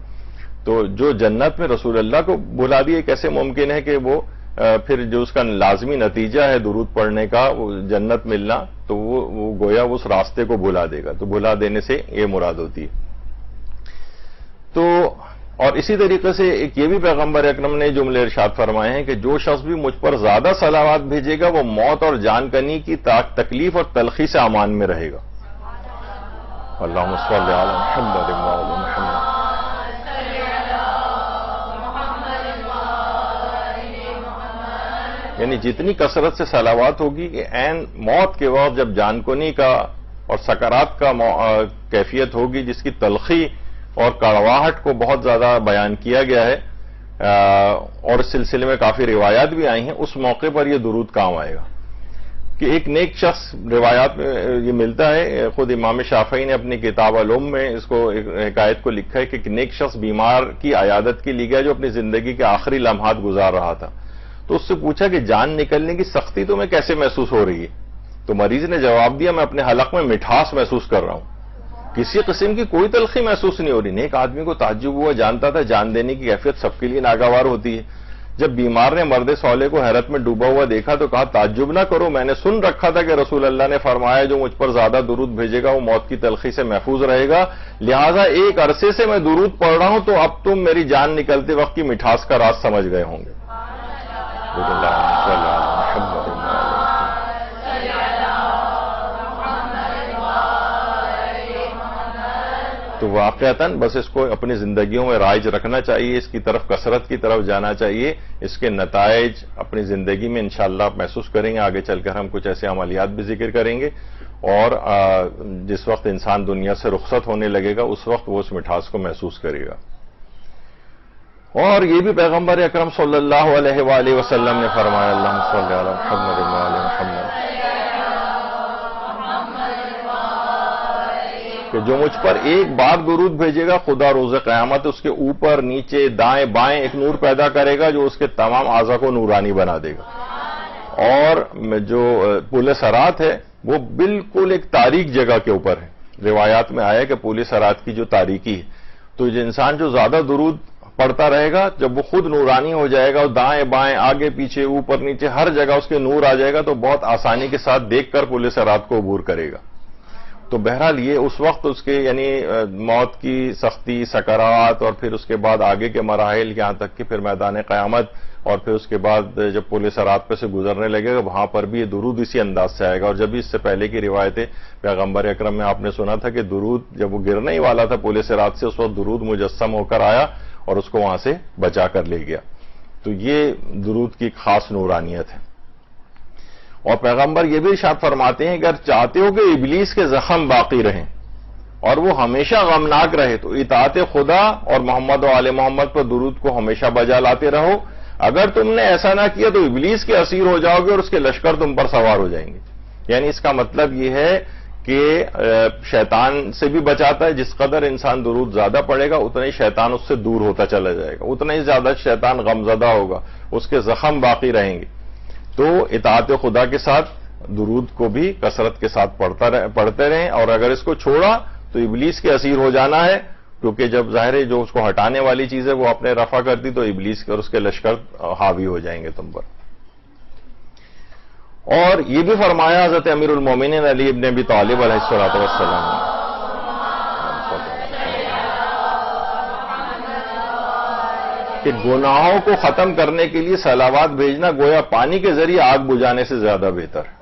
تو جو جنت میں رسول اللہ کو بھلا دیے کیسے ممکن ہے کہ وہ پھر جو اس کا لازمی نتیجہ ہے درود پڑھنے کا وہ جنت ملنا, تو وہ گویا اس راستے کو بھلا دے گا. تو بھلا دینے سے یہ مراد ہوتی ہے. تو اور اسی طریقے سے ایک یہ بھی پیغمبر اکرم نے جملے ارشاد فرمائے ہیں کہ جو شخص بھی مجھ پر زیادہ صلوات بھیجے گا وہ موت اور جان کنی کی تکلیف اور تلخی سے امان میں رہے گا. اللہم صلی علی محمد و آل محمد. یعنی جتنی کثرت سے صلوات ہوگی کہ عین موت کے وقت جب جان کنی کا اور سکرات کا کیفیت ہوگی جس کی تلخی اور کڑواہٹ کو بہت زیادہ بیان کیا گیا ہے اور اس سلسلے میں کافی روایات بھی آئی ہیں, اس موقع پر یہ درود کام آئے گا. کہ ایک نیک شخص, روایات میں یہ ملتا ہے, خود امام شافعی نے اپنی کتاب الام میں اس کو حکایت کو لکھا ہے کہ ایک نیک شخص بیمار کی عیادت کے لیے گیا جو اپنی زندگی کے آخری لمحات گزار رہا تھا. تو اس سے پوچھا کہ جان نکلنے کی سختی تمہیں کیسے محسوس ہو رہی ہے؟ تو مریض نے جواب دیا میں اپنے حلق میں مٹھاس محسوس کر رہا ہوں, کسی قسم کی کوئی تلخی محسوس نہیں ہو رہی. نیک آدمی کو تعجب ہوا, جانتا تھا جان دینے کی کیفیت سب کے لیے ناگوار ہوتی ہے. جب بیمار نے مرد صالح کو حیرت میں ڈوبا ہوا دیکھا تو کہا تعجب نہ کرو, میں نے سن رکھا تھا کہ رسول اللہ نے فرمایا جو مجھ پر زیادہ درود بھیجے گا وہ موت کی تلخی سے محفوظ رہے گا, لہٰذا ایک عرصے سے میں درود پڑھ رہا ہوں تو اب تم میری جان نکلتے وقت کی مٹھاس کا راز سمجھ گئے ہوں گے. تو واقعتاً بس اس کو اپنی زندگیوں میں رائج رکھنا چاہیے, اس کی طرف کثرت کی طرف جانا چاہیے. اس کے نتائج اپنی زندگی میں انشاءاللہ آپ محسوس کریں گے. آگے چل کر ہم کچھ ایسے عملیات بھی ذکر کریں گے, اور جس وقت انسان دنیا سے رخصت ہونے لگے گا اس وقت وہ اس مٹھاس کو محسوس کرے گا. اور یہ بھی پیغمبر اکرم صلی اللہ علیہ وآلہ وسلم نے فرمایا، اللہم صلی علی محمد وآل محمد، کہ جو مجھ پر ایک بار درود بھیجے گا، خدا روز قیامت اس کے اوپر نیچے دائیں بائیں ایک نور پیدا کرے گا جو اس کے تمام اعضاء کو نورانی بنا دے گا۔ اور جو پل صراط ہے وہ بالکل ایک تاریک جگہ کے اوپر ہے۔ روایات میں آیا کہ پل صراط کی جو تاریکی ہے، تو یہ انسان جو زیادہ درود پڑھتا رہے گا، جب وہ خود نورانی ہو جائے گا اور دائیں بائیں آگے پیچھے اوپر نیچے ہر جگہ اس کے نور آ جائے گا، تو بہت آسانی کے ساتھ دیکھ کر پل صراط کو عبور کرے گا۔ تو بہرحال یہ اس وقت اس کے یعنی موت کی سختی، سکرات، اور پھر اس کے بعد آگے کے مراحل، یہاں تک کہ پھر میدان قیامت، اور پھر اس کے بعد جب پل صراط پہ سے گزرنے لگے گا، وہاں پر بھی یہ درود اسی انداز سے آئے گا۔ اور جب اس سے پہلے کی روایتیں پیغمبر اکرم میں آپ نے سنا تھا کہ درود جب وہ گرنے ہی والا تھا پل صراط سے، اس وقت درود مجسم ہو کر آیا اور اس کو وہاں سے بچا کر لے گیا۔ تو یہ درود کی خاص نورانیت ہے۔ اور پیغمبر یہ بھی ارشاد فرماتے ہیں، اگر چاہتے ہو کہ ابلیس کے زخم باقی رہیں اور وہ ہمیشہ غمناک رہے تو اطاعت خدا اور محمد و آل محمد پر درود کو ہمیشہ بجا لاتے رہو۔ اگر تم نے ایسا نہ کیا تو ابلیس کے اسیر ہو جاؤ گے اور اس کے لشکر تم پر سوار ہو جائیں گے۔ یعنی اس کا مطلب یہ ہے کہ شیطان سے بھی بچاتا ہے، جس قدر انسان درود زیادہ پڑے گا اتنا ہی شیطان اس سے دور ہوتا چلا جائے گا، اتنا ہی زیادہ شیطان غمزدہ ہوگا، اس کے زخم باقی رہیں گے۔ تو اطاعت خدا کے ساتھ درود کو بھی کثرت کے ساتھ پڑھتے رہیں، اور اگر اس کو چھوڑا تو ابلیس کے اسیر ہو جانا ہے، کیونکہ جب ظاہر ہے جو اس کو ہٹانے والی چیز ہے وہ اپنے رفع کرتی تو ابلیس اور اس کے لشکر حاوی ہو جائیں گے تم پر۔ اور یہ بھی فرمایا حضرت امیر المومنین علی ابن ابی طالب علیہ الصلوۃ والسلام نے کہ گناہوں کو ختم کرنے کے لیے صلوات بھیجنا گویا پانی کے ذریعے آگ بجھانے سے زیادہ بہتر ہے۔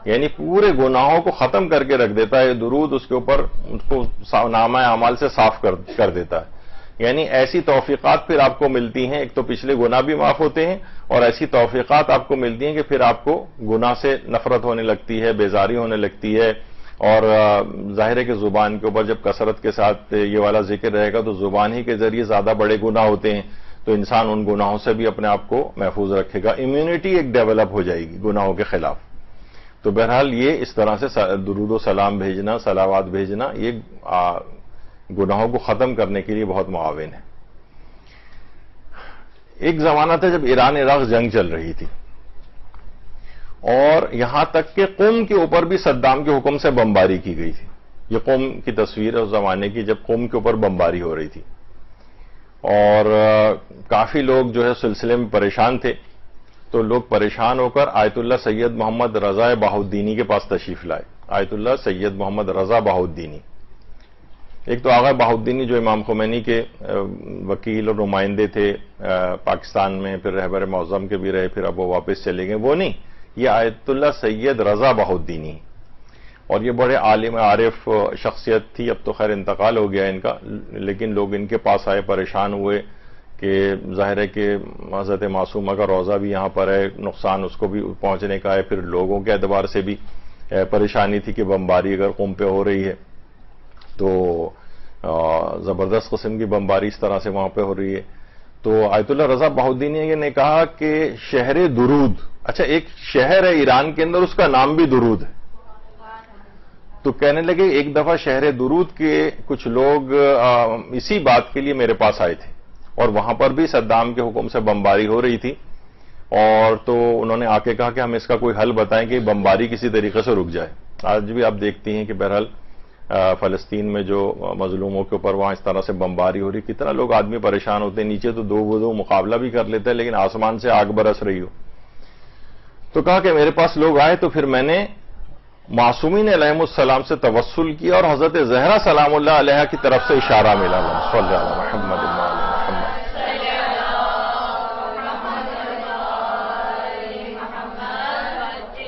یعنی پورے گناہوں کو ختم کر کے رکھ دیتا ہے درود، اس کے اوپر اس کو نامہ اعمال سے صاف کر دیتا ہے۔ یعنی ایسی توفیقات پھر آپ کو ملتی ہیں، ایک تو پچھلے گناہ بھی معاف ہوتے ہیں، اور ایسی توفیقات آپ کو ملتی ہیں کہ پھر آپ کو گناہ سے نفرت ہونے لگتی ہے، بیزاری ہونے لگتی ہے۔ اور ظاہر ہے کہ زبان کے اوپر جب کثرت کے ساتھ یہ والا ذکر رہے گا تو زبان ہی کے ذریعے زیادہ بڑے گناہ ہوتے ہیں، تو انسان ان گناہوں سے بھی اپنے آپ کو محفوظ رکھے گا، امیونٹی ایک ڈیولپ ہو جائے گی گناہوں کے خلاف۔ تو بہرحال یہ اس طرح سے درود و سلام بھیجنا، صلوات بھیجنا، یہ گناہوں کو ختم کرنے کے لیے بہت معاون ہے۔ ایک زمانہ تھا جب ایران عراق جنگ چل رہی تھی، اور یہاں تک کہ قم کے اوپر بھی صدام کے حکم سے بمباری کی گئی تھی۔ یہ قم کی تصویر ہے اس زمانے کی جب قم کے اوپر بمباری ہو رہی تھی، اور کافی لوگ جو ہے سلسلے میں پریشان تھے۔ تو لوگ پریشان ہو کر آیت اللہ سید محمد رضا بہاؤالدینی کے پاس تشریف لائے۔ آیت اللہ سید محمد رضا بہاؤالدینی، ایک تو آغا بہاؤالدینی جو امام خمینی کے وکیل اور نمائندے تھے پاکستان میں، پھر رہبر معظم کے بھی رہے، پھر اب وہ واپس چلے گئے، وہ نہیں، یہ آیت اللہ سید رضا بہاؤالدینی، اور یہ بڑے عالم عارف شخصیت تھی۔ اب تو خیر انتقال ہو گیا ان کا، لیکن لوگ ان کے پاس آئے، پریشان ہوئے کہ ظاہر ہے کہ حضرت معصومہ کا روضہ بھی یہاں پر ہے، نقصان اس کو بھی پہنچنے کا ہے، پھر لوگوں کے اعتبار سے بھی پریشانی تھی کہ بمباری اگر قم پہ ہو رہی ہے تو زبردست قسم کی بمباری اس طرح سے وہاں پہ ہو رہی ہے۔ تو آیت اللہ رضا بہاؤالدینی نے کہا کہ شہر درود، اچھا ایک شہر ہے ایران کے اندر اس کا نام بھی درود ہے، تو کہنے لگے ایک دفعہ شہر درود کے کچھ لوگ اسی بات کے لیے میرے پاس آئے تھے، اور وہاں پر بھی صدام کے حکم سے بمباری ہو رہی تھی، اور تو انہوں نے آ کے کہا کہ ہم اس کا کوئی حل بتائیں کہ بمباری کسی طریقے سے رک جائے۔ آج بھی آپ دیکھتی ہیں کہ بہرحال فلسطین میں جو مظلوموں کے اوپر وہاں اس طرح سے بمباری ہو رہی، کتنا لوگ آدمی پریشان ہوتے ہیں، نیچے تو دو مقابلہ بھی کر لیتے ہیں لیکن آسمان سے آگ برس رہی ہو۔ تو کہا کہ میرے پاس لوگ آئے تو پھر میں نے معصومین علیہم السلام سے توسل کیا، اور حضرت زہرا سلام اللہ علیہا کی طرف سے اشارہ ملا، اللہم صلی علی محمد وعلی محمد۔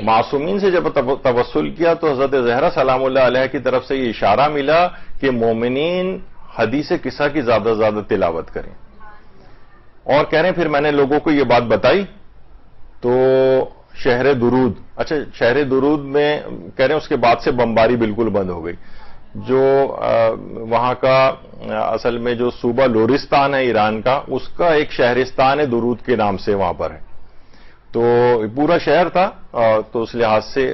معصومین سے جب توسل کیا تو حضرت زہرا سلام اللہ علیہ کی طرف سے یہ اشارہ ملا کہ مومنین حدیث قصہ کی زیادہ سے زیادہ تلاوت کریں، اور کہہ رہے ہیں پھر میں نے لوگوں کو یہ بات بتائی تو شہر درود، اچھا شہر درود میں کہہ رہے ہیں اس کے بعد سے بمباری بالکل بند ہو گئی۔ جو وہاں کا اصل میں جو صوبہ لورستان ہے ایران کا، اس کا ایک شہرستان ہے درود کے نام سے وہاں پر ہے. تو پورا شہر تھا، تو اس لحاظ سے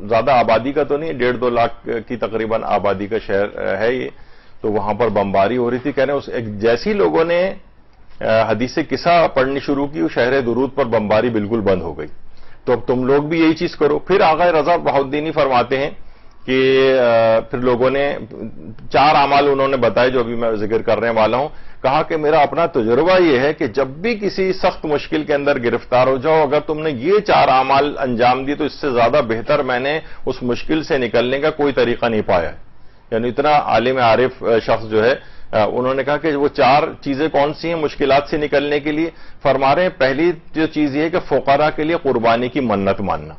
زیادہ آبادی کا تو نہیں، 1.5-2 لاکھ کی تقریباً آبادی کا شہر ہے یہ. تو وہاں پر بمباری ہو رہی تھی. کہہ رہے ہیں جیسی لوگوں نے حدیث قصہ پڑھنی شروع کی، شہر درود پر بمباری بالکل بند ہو گئی. تو اب تم لوگ بھی یہی چیز کرو. پھر آغا رضا بہاؤالدینی فرماتے ہیں کہ پھر لوگوں نے 4 اعمال انہوں نے بتائے جو ابھی میں ذکر کرنے والا ہوں. کہا کہ میرا اپنا تجربہ یہ ہے کہ جب بھی کسی سخت مشکل کے اندر گرفتار ہو جاؤ، اگر تم نے یہ 4 اعمال انجام دی تو اس سے زیادہ بہتر میں نے اس مشکل سے نکلنے کا کوئی طریقہ نہیں پایا. یعنی اتنا عالم عارف شخص جو ہے، انہوں نے کہا کہ وہ 4 چیزیں کون سی ہیں مشکلات سے نکلنے کے لیے. فرما رہے ہیں پہلی جو چیز یہ ہے کہ فقراء کے لیے قربانی کی منت ماننا،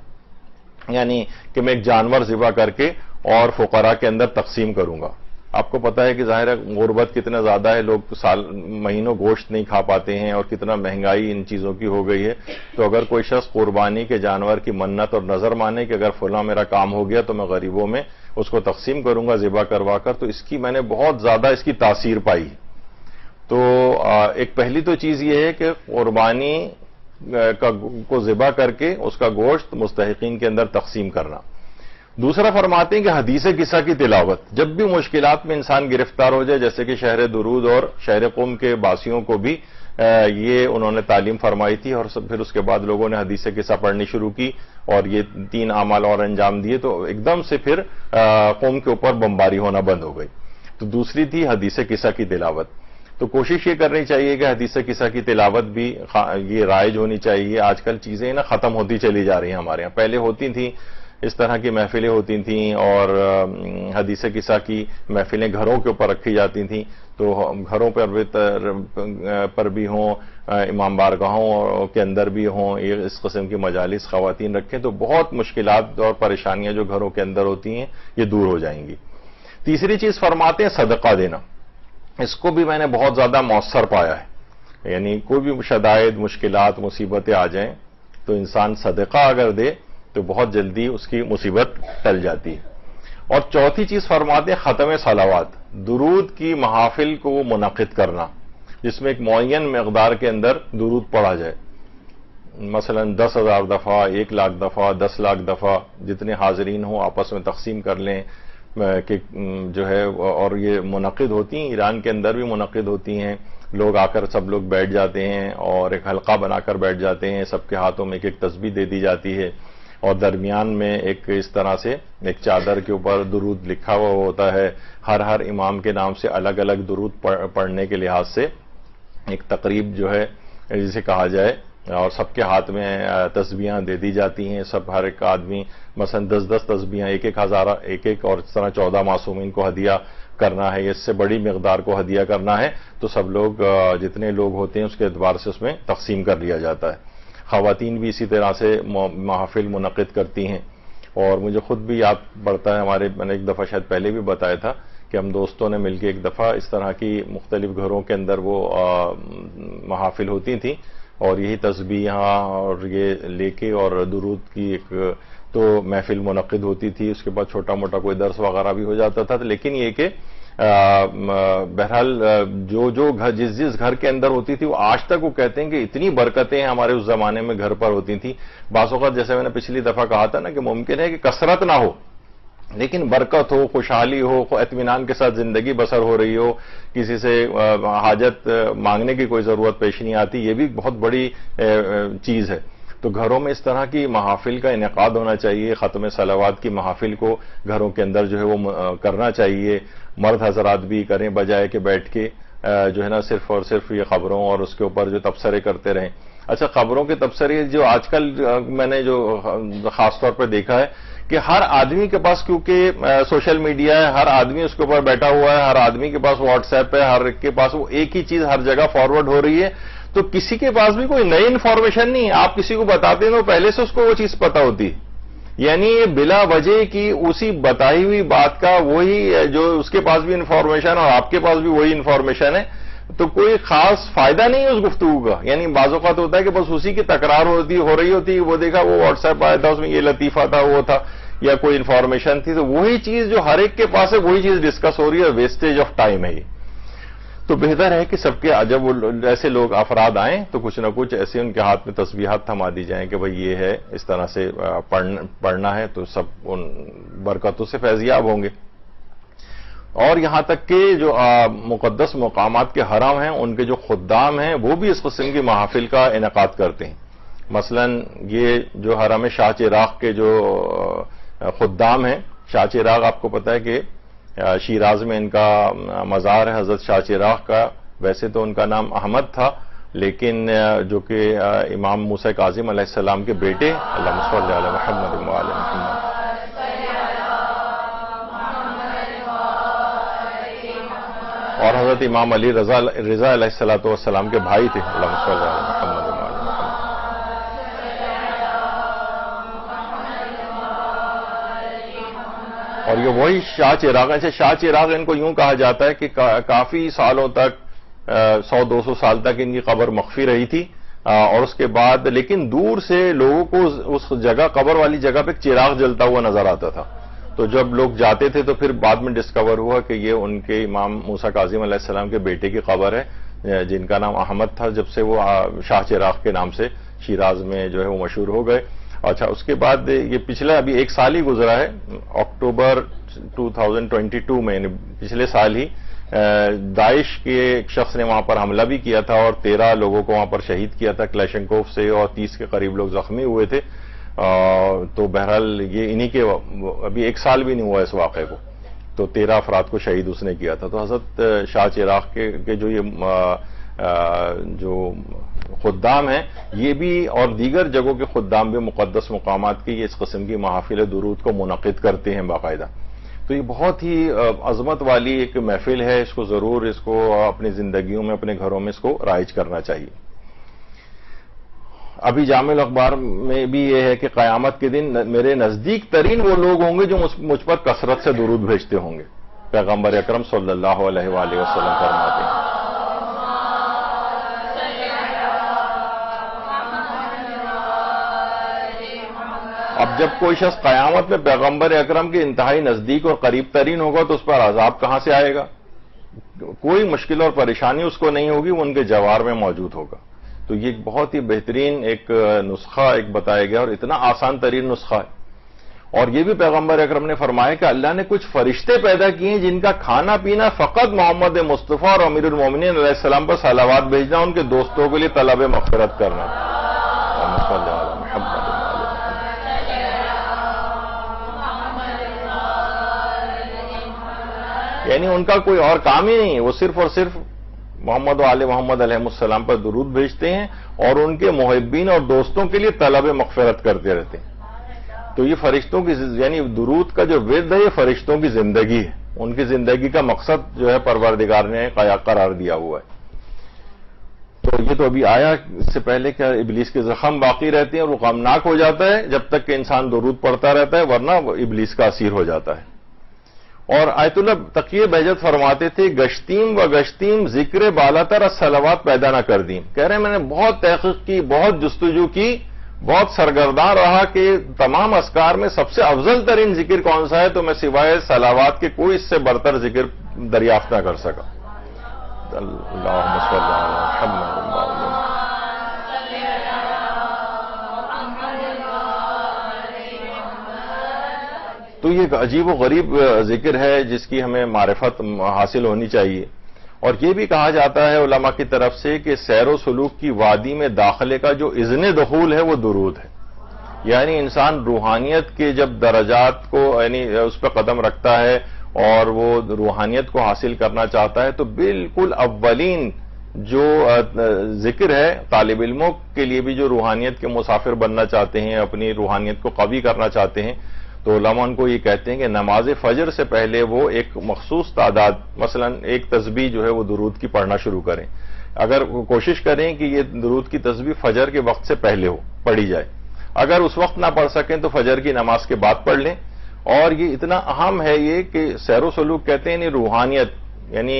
یعنی کہ میں ایک جانور ذبح کر کے اور فقراء کے اندر تقسیم کروں گا. آپ کو پتا ہے کہ ظاہر ہے غربت کتنا زیادہ ہے، لوگ مہینوں گوشت نہیں کھا پاتے ہیں اور کتنا مہنگائی ان چیزوں کی ہو گئی ہے. تو اگر کوئی شخص قربانی کے جانور کی منت اور نظر مانے کہ اگر فلاں میرا کام ہو گیا تو میں غریبوں میں اس کو تقسیم کروں گا ذبح کروا کر، تو اس کی میں نے بہت زیادہ اس کی تاثیر پائی. تو ایک پہلی تو چیز یہ ہے کہ قربانی کو ذبح کر کے اس کا گوشت مستحقین کے اندر تقسیم کرنا. دوسرا فرماتے ہیں کہ حدیث قصہ کی تلاوت. جب بھی مشکلات میں انسان گرفتار ہو جائے، جیسے کہ شہر درود اور شہر قم کے باسیوں کو بھی یہ انہوں نے تعلیم فرمائی تھی، اور پھر اس کے بعد لوگوں نے حدیث قصہ پڑھنی شروع کی اور یہ 3 اعمال اور انجام دیے، تو ایک دم سے پھر قوم کے اوپر بمباری ہونا بند ہو گئی. تو دوسری تھی حدیث قصہ کی تلاوت. تو کوشش یہ کرنی چاہیے کہ حدیث قصہ کی تلاوت بھی یہ رائج ہونی چاہیے. آج کل چیزیں نا ختم ہوتی چلی جا رہی ہیں ہمارے یہاں. پہلے ہوتی تھیں اس طرح کی محفلیں ہوتی تھیں، اور حدیث قصہ کی محفلیں گھروں کے اوپر رکھی جاتی تھیں. تو گھروں پر بھی ہوں، امام بارگاہوں کے اندر بھی ہوں، یہ اس قسم کی مجالس خواتین رکھیں تو بہت مشکلات اور پریشانیاں جو گھروں کے اندر ہوتی ہیں یہ دور ہو جائیں گی. تیسری چیز فرماتے ہیں صدقہ دینا. اس کو بھی میں نے بہت زیادہ مؤثر پایا ہے. یعنی کوئی بھی شدائد، مشکلات، مصیبتیں آ جائیں تو انسان صدقہ اگر دے تو بہت جلدی اس کی مصیبت ٹل جاتی ہے. اور چوتھی چیز فرماتے ہیں ختم صلوات، درود کی محافل کو منعقد کرنا، جس میں ایک معین مقدار کے اندر درود پڑھا جائے. مثلا 10,000 دفعہ، 1 لاکھ دفعہ، 10 لاکھ دفعہ، جتنے حاضرین ہوں آپس میں تقسیم کر لیں کہ جو ہے. اور یہ منعقد ہوتی ہیں، ایران کے اندر بھی منعقد ہوتی ہیں. لوگ آ کر سب لوگ بیٹھ جاتے ہیں اور ایک حلقہ بنا کر بیٹھ جاتے ہیں، سب کے ہاتھوں میں ایک تسبیح دے دی جاتی ہے، اور درمیان میں ایک اس طرح سے ایک چادر کے اوپر درود لکھا ہوا ہوتا ہے. ہر امام کے نام سے الگ الگ درود پڑھنے کے لحاظ سے ایک تقریب جو ہے جسے کہا جائے، اور سب کے ہاتھ میں تسبیحاں دے دی جاتی ہیں. سب ہر ایک آدمی مثلا 10 تسبیحاں، 1 ہزار، ایک اور اس طرح 14 معصومین کو ہدیہ کرنا ہے، اس سے بڑی مقدار کو ہدیہ کرنا ہے. تو سب لوگ جتنے لوگ ہوتے ہیں اس کے اعتبار سے اس میں تقسیم کر لیا جاتا ہے. خواتین بھی اسی طرح سے محافل منعقد کرتی ہیں. اور مجھے خود بھی یاد پڑتا ہے، میں نے ایک دفعہ شاید پہلے بھی بتایا تھا کہ ہم دوستوں نے مل کے ایک دفعہ اس طرح کی مختلف گھروں کے اندر وہ محافل ہوتی تھیں، اور یہی تسبیحاں اور یہ لے کے اور درود کی ایک تو محفل منعقد ہوتی تھی. اس کے بعد چھوٹا موٹا کوئی درس وغیرہ بھی ہو جاتا تھا. لیکن یہ کہ بہرحال جو گھر جس گھر کے اندر ہوتی تھی وہ آج تک وہ کہتے ہیں کہ اتنی برکتیں ہمارے اس زمانے میں گھر پر ہوتی تھیں. بعض اوقات جیسے میں نے پچھلی دفعہ کہا تھا نا کہ ممکن ہے کہ کثرت نہ ہو لیکن برکت ہو، خوشحالی ہو، اطمینان کے ساتھ زندگی بسر ہو رہی ہو، کسی سے حاجت مانگنے کی کوئی ضرورت پیش نہیں آتی. یہ بھی بہت بڑی چیز ہے. تو گھروں میں اس طرح کی محافل کا انعقاد ہونا چاہیے. ختم صلوات کی محافل کو گھروں کے اندر جو ہے وہ کرنا چاہیے. مرد حضرات بھی کریں، بجائے کہ بیٹھ کے جو ہے نا صرف اور صرف یہ خبروں اور اس کے اوپر جو تبصرے کرتے رہیں. اچھا، خبروں کے تبصرے جو آج کل میں نے جو خاص طور پہ دیکھا ہے کہ ہر آدمی کے پاس کیونکہ سوشل میڈیا ہے، ہر آدمی اس کے اوپر بیٹھا ہوا ہے، ہر آدمی کے پاس واٹس ایپ ہے، ہر ایک کے پاس وہ ایک ہی چیز ہر جگہ فارورڈ ہو رہی ہے. تو کسی کے پاس بھی کوئی نئی انفارمیشن نہیں. آپ کسی کو بتاتے ہیں تو پہلے سے اس کو وہ چیز پتا ہوتی. یعنی بلا وجہ کی اسی بتائی ہوئی بات کا وہی جو اس کے پاس بھی انفارمیشن اور آپ کے پاس بھی وہی انفارمیشن ہے، تو کوئی خاص فائدہ نہیں ہے اس گفتگو کا. یعنی بعض اوقات ہوتا ہے کہ بس اسی کی تکرار ہو رہی ہوتی. وہ دیکھا وہ واٹس ایپ آیا تھا، اس میں یہ لطیفہ تھا، وہ تھا. یا کوئی انفارمیشن تھی، تو وہی چیز جو ہر ایک کے پاس ہے وہی چیز ڈسکس ہو رہی ہے، ویسٹیج آف ٹائم ہے یہ. تو بہتر ہے کہ سب کے جب ایسے لوگ افراد آئیں تو کچھ نہ کچھ ایسے ان کے ہاتھ میں تسبیحات تھما دی جائیں کہ بھئی یہ ہے، اس طرح سے پڑھنا ہے، تو سب ان برکتوں سے فیضیاب ہوں گے. اور یہاں تک کہ جو مقدس مقامات کے حرم ہیں ان کے جو خدام ہیں وہ بھی اس قسم کی محافل کا انعقاد کرتے ہیں. مثلا یہ جو حرم شاہ چراغ کے جو خدام ہیں، شاہ چراغ آپ کو پتہ ہے کہ شیراز میں ان کا مزار ہے حضرت شاہ چراغ کا. ویسے تو ان کا نام احمد تھا، لیکن جو کہ امام موسیٰ کاظم علیہ السلام کے بیٹے، اللہم صلی علی محمد و علی محمد، اور حضرت امام علی رضا علیہ السلام کے بھائی تھے، اللہم صلی علی محمد و علی محمد. اور یہ وہی شاہ چراغ ہیں. شاہ چراغ ان کو یوں کہا جاتا ہے کہ کافی سالوں تک 100-200 سال تک ان کی قبر مخفی رہی تھی، اور اس کے بعد لیکن دور سے لوگوں کو اس جگہ، قبر والی جگہ پہ چراغ جلتا ہوا نظر آتا تھا. تو جب لوگ جاتے تھے تو پھر بعد میں ڈسکور ہوا کہ یہ ان کے امام موسیٰ کاظم علیہ السلام کے بیٹے کی قبر ہے، جن کا نام احمد تھا، جب سے وہ شاہ چراغ کے نام سے شیراز میں جو ہے وہ مشہور ہو گئے. اچھا، اس کے بعد یہ پچھلا ابھی 1 سال ہی گزرا ہے، اکتوبر 2022 میں، پچھلے سال ہی داعش کے ایک شخص نے وہاں پر حملہ بھی کیا تھا اور 13 لوگوں کو وہاں پر شہید کیا تھا کلیشنکوف سے، اور 30 کے قریب لوگ زخمی ہوئے تھے. تو بہرحال یہ انہی کے ابھی 1 سال بھی نہیں ہوا اس واقعے کو، تو 13 افراد کو شہید اس نے کیا تھا. تو حضرت شاہ چراغ کے جو یہ جو خدام ہیں یہ بھی، اور دیگر جگہوں کے خدام بھی مقدس مقامات کی اس قسم کی محافل درود کو منعقد کرتے ہیں باقاعدہ. تو یہ بہت ہی عظمت والی ایک محفل ہے، اس کو ضرور اپنی زندگیوں میں، اپنے گھروں میں اس کو رائج کرنا چاہیے. ابھی جامع الاخبار میں بھی یہ ہے کہ قیامت کے دن میرے نزدیک ترین وہ لوگ ہوں گے جو مجھ پر کثرت سے درود بھیجتے ہوں گے. پیغمبر اکرم صلی اللہ علیہ وآلہ وسلم فرماتے ہیں. اب جب کوئی شخص قیامت میں پیغمبر اکرم کے انتہائی نزدیک اور قریب ترین ہوگا تو اس پر عذاب کہاں سے آئے گا؟ کوئی مشکل اور پریشانی اس کو نہیں ہوگی، وہ ان کے جوار میں موجود ہوگا. تو یہ بہت ہی بہترین ایک نسخہ ایک بتایا گیا، اور اتنا آسان ترین نسخہ ہے. اور یہ بھی پیغمبر اکرم نے فرمایا کہ اللہ نے کچھ فرشتے پیدا کیے ہیں جن کا کھانا پینا فقط محمد مصطفیٰ اور امیر المومنین علیہ السلام پر صلوات بھیجنا، ان کے دوستوں کے لیے طلب مغفرت کرنا. یعنی ان کا کوئی اور کام ہی نہیں ہے، وہ صرف اور صرف محمد و آل محمد علیہ السلام پر درود بھیجتے ہیں اور ان کے محبین اور دوستوں کے لیے طلب مغفرت کرتے رہتے ہیں. تو یہ فرشتوں کی، یعنی درود کا جو ورد ہے یہ فرشتوں کی زندگی ہے، ان کی زندگی کا مقصد جو ہے پروردگار نے قرار دیا ہوا ہے. تو یہ تو ابھی آیا، اس سے پہلے کہ ابلیس کے زخم باقی رہتے ہیں اور وہ غمناک ہو جاتا ہے جب تک کہ انسان درود پڑھتا رہتا ہے، ورنہ وہ ابلیس کا اسیر ہو جاتا ہے. اور آیت اللہ تقی بہجت فرماتے تھے، گشتیم و گشتیم ذکر بالاتر الصلوات پیدا نہ کر دیں. کہہ رہے ہیں میں نے بہت تحقیق کی، بہت جستجو کی، بہت سرگرداں رہا کہ تمام اذکار میں سب سے افضل ترین ذکر کون سا ہے، تو میں سوائے صلوات کے کوئی اس سے برتر ذکر دریافت نہ کر سکا. اللہم صلی علی محمد. تو یہ ایک عجیب و غریب ذکر ہے جس کی ہمیں معرفت حاصل ہونی چاہیے. اور یہ بھی کہا جاتا ہے علماء کی طرف سے کہ سیر و سلوک کی وادی میں داخلے کا جو اذن دخول ہے وہ درود ہے. یعنی انسان روحانیت کے جب درجات کو، یعنی اس پہ قدم رکھتا ہے اور وہ روحانیت کو حاصل کرنا چاہتا ہے، تو بالکل اولین جو ذکر ہے طالب علموں کے لیے بھی جو روحانیت کے مسافر بننا چاہتے ہیں، اپنی روحانیت کو قوی کرنا چاہتے ہیں، تو علماء ان کو یہ کہتے ہیں کہ نماز فجر سے پہلے وہ ایک مخصوص تعداد، مثلا ایک تسبیح جو ہے وہ درود کی پڑھنا شروع کریں. اگر کوشش کریں کہ یہ درود کی تسبیح فجر کے وقت سے پہلے پڑھی جائے. اگر اس وقت نہ پڑھ سکیں تو فجر کی نماز کے بعد پڑھ لیں. اور یہ اتنا اہم ہے یہ کہ سیر و سلوک کہتے ہیں یعنی روحانیت، یعنی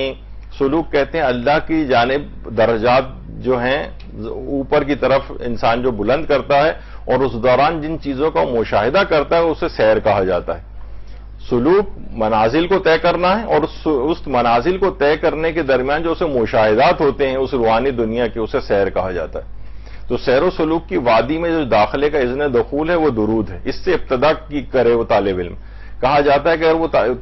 سلوک کہتے ہیں اللہ کی جانب درجات جو ہیں اوپر کی طرف انسان جو بلند کرتا ہے، اور اس دوران جن چیزوں کا مشاہدہ کرتا ہے اسے سیر کہا جاتا ہے. سلوک منازل کو طے کرنا ہے اور اس منازل کو طے کرنے کے درمیان جو اسے مشاہدات ہوتے ہیں اس روحانی دنیا کے، اسے سیر کہا جاتا ہے. تو سیر و سلوک کی وادی میں جو داخلے کا اذن دخول ہے وہ درود ہے. اس سے ابتدا کی کرے وہ طالب علم. کہا جاتا ہے کہ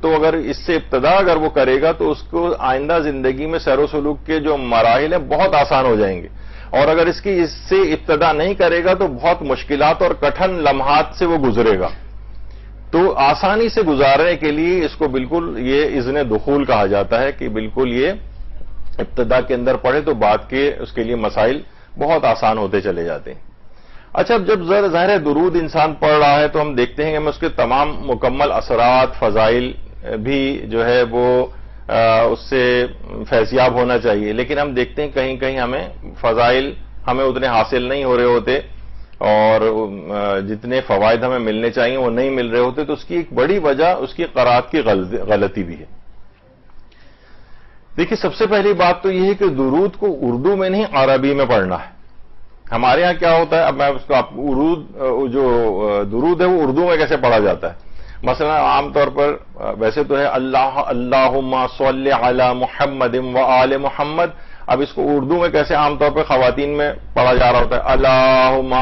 اگر اس سے ابتدا اگر وہ کرے گا تو اس کو آئندہ زندگی میں سیر و سلوک کے جو مراحل ہیں بہت آسان ہو جائیں گے، اور اگر اس سے ابتدا نہیں کرے گا تو بہت مشکلات اور کٹھن لمحات سے وہ گزرے گا. تو آسانی سے گزارنے کے لیے اس کو بالکل یہ اذن دخول کہا جاتا ہے کہ بالکل یہ ابتدا کے اندر پڑھے تو بعد کے اس کے لیے مسائل بہت آسان ہوتے چلے جاتے ہیں. اچھا، جب ظاہر ہے درود انسان پڑھ رہا ہے تو ہم دیکھتے ہیں کہ اس کے تمام مکمل اثرات، فضائل بھی جو ہے وہ اس سے فیضیاب ہونا چاہیے، لیکن ہم دیکھتے ہیں کہیں کہیں ہمیں فضائل ہمیں اتنے حاصل نہیں ہو رہے ہوتے اور جتنے فوائد ہمیں ملنے چاہیے وہ نہیں مل رہے ہوتے. تو اس کی ایک بڑی وجہ اس کی قرات کی غلطی بھی ہے. دیکھیے، سب سے پہلی بات تو یہ ہے کہ درود کو اردو میں نہیں عربی میں پڑھنا ہے. ہمارے ہاں کیا ہوتا ہے، اب میں اس کو جو درود ہے وہ اردو میں کیسے پڑھا جاتا ہے. مثلا عام طور پر ویسے تو ہے اللہم صلی علی محمد و آل محمد. اب اس کو اردو میں کیسے عام طور پر خواتین میں پڑھا جا رہا ہوتا ہے، اللہم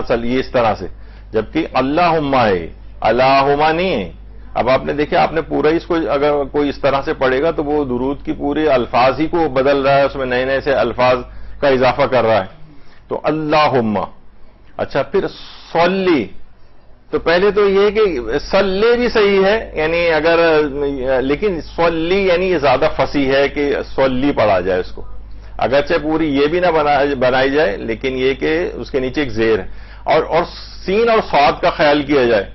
صلی، اس طرح سے، جبکہ اللہم ہے، اللہم نہیں ہے. اب آپ نے دیکھا، آپ نے پورا اس کو اگر کوئی اس طرح سے پڑھے گا تو وہ درود کی پورے الفاظ ہی کو بدل رہا ہے، اس میں نئے نئے سے الفاظ کا اضافہ کر رہا ہے. تو اللہم. اچھا، پھر صلی. تو پہلے تو یہ کہ صلی بھی صحیح ہے، یعنی اگر، لیکن صلی یعنی یہ زیادہ فصیح ہے کہ صلی پڑھا جائے اس کو، اگرچہ پوری یہ بھی نہ بنائی جائے، لیکن یہ کہ اس کے نیچے ایک زیر ہے اور سین اور صاد کا خیال کیا جائے.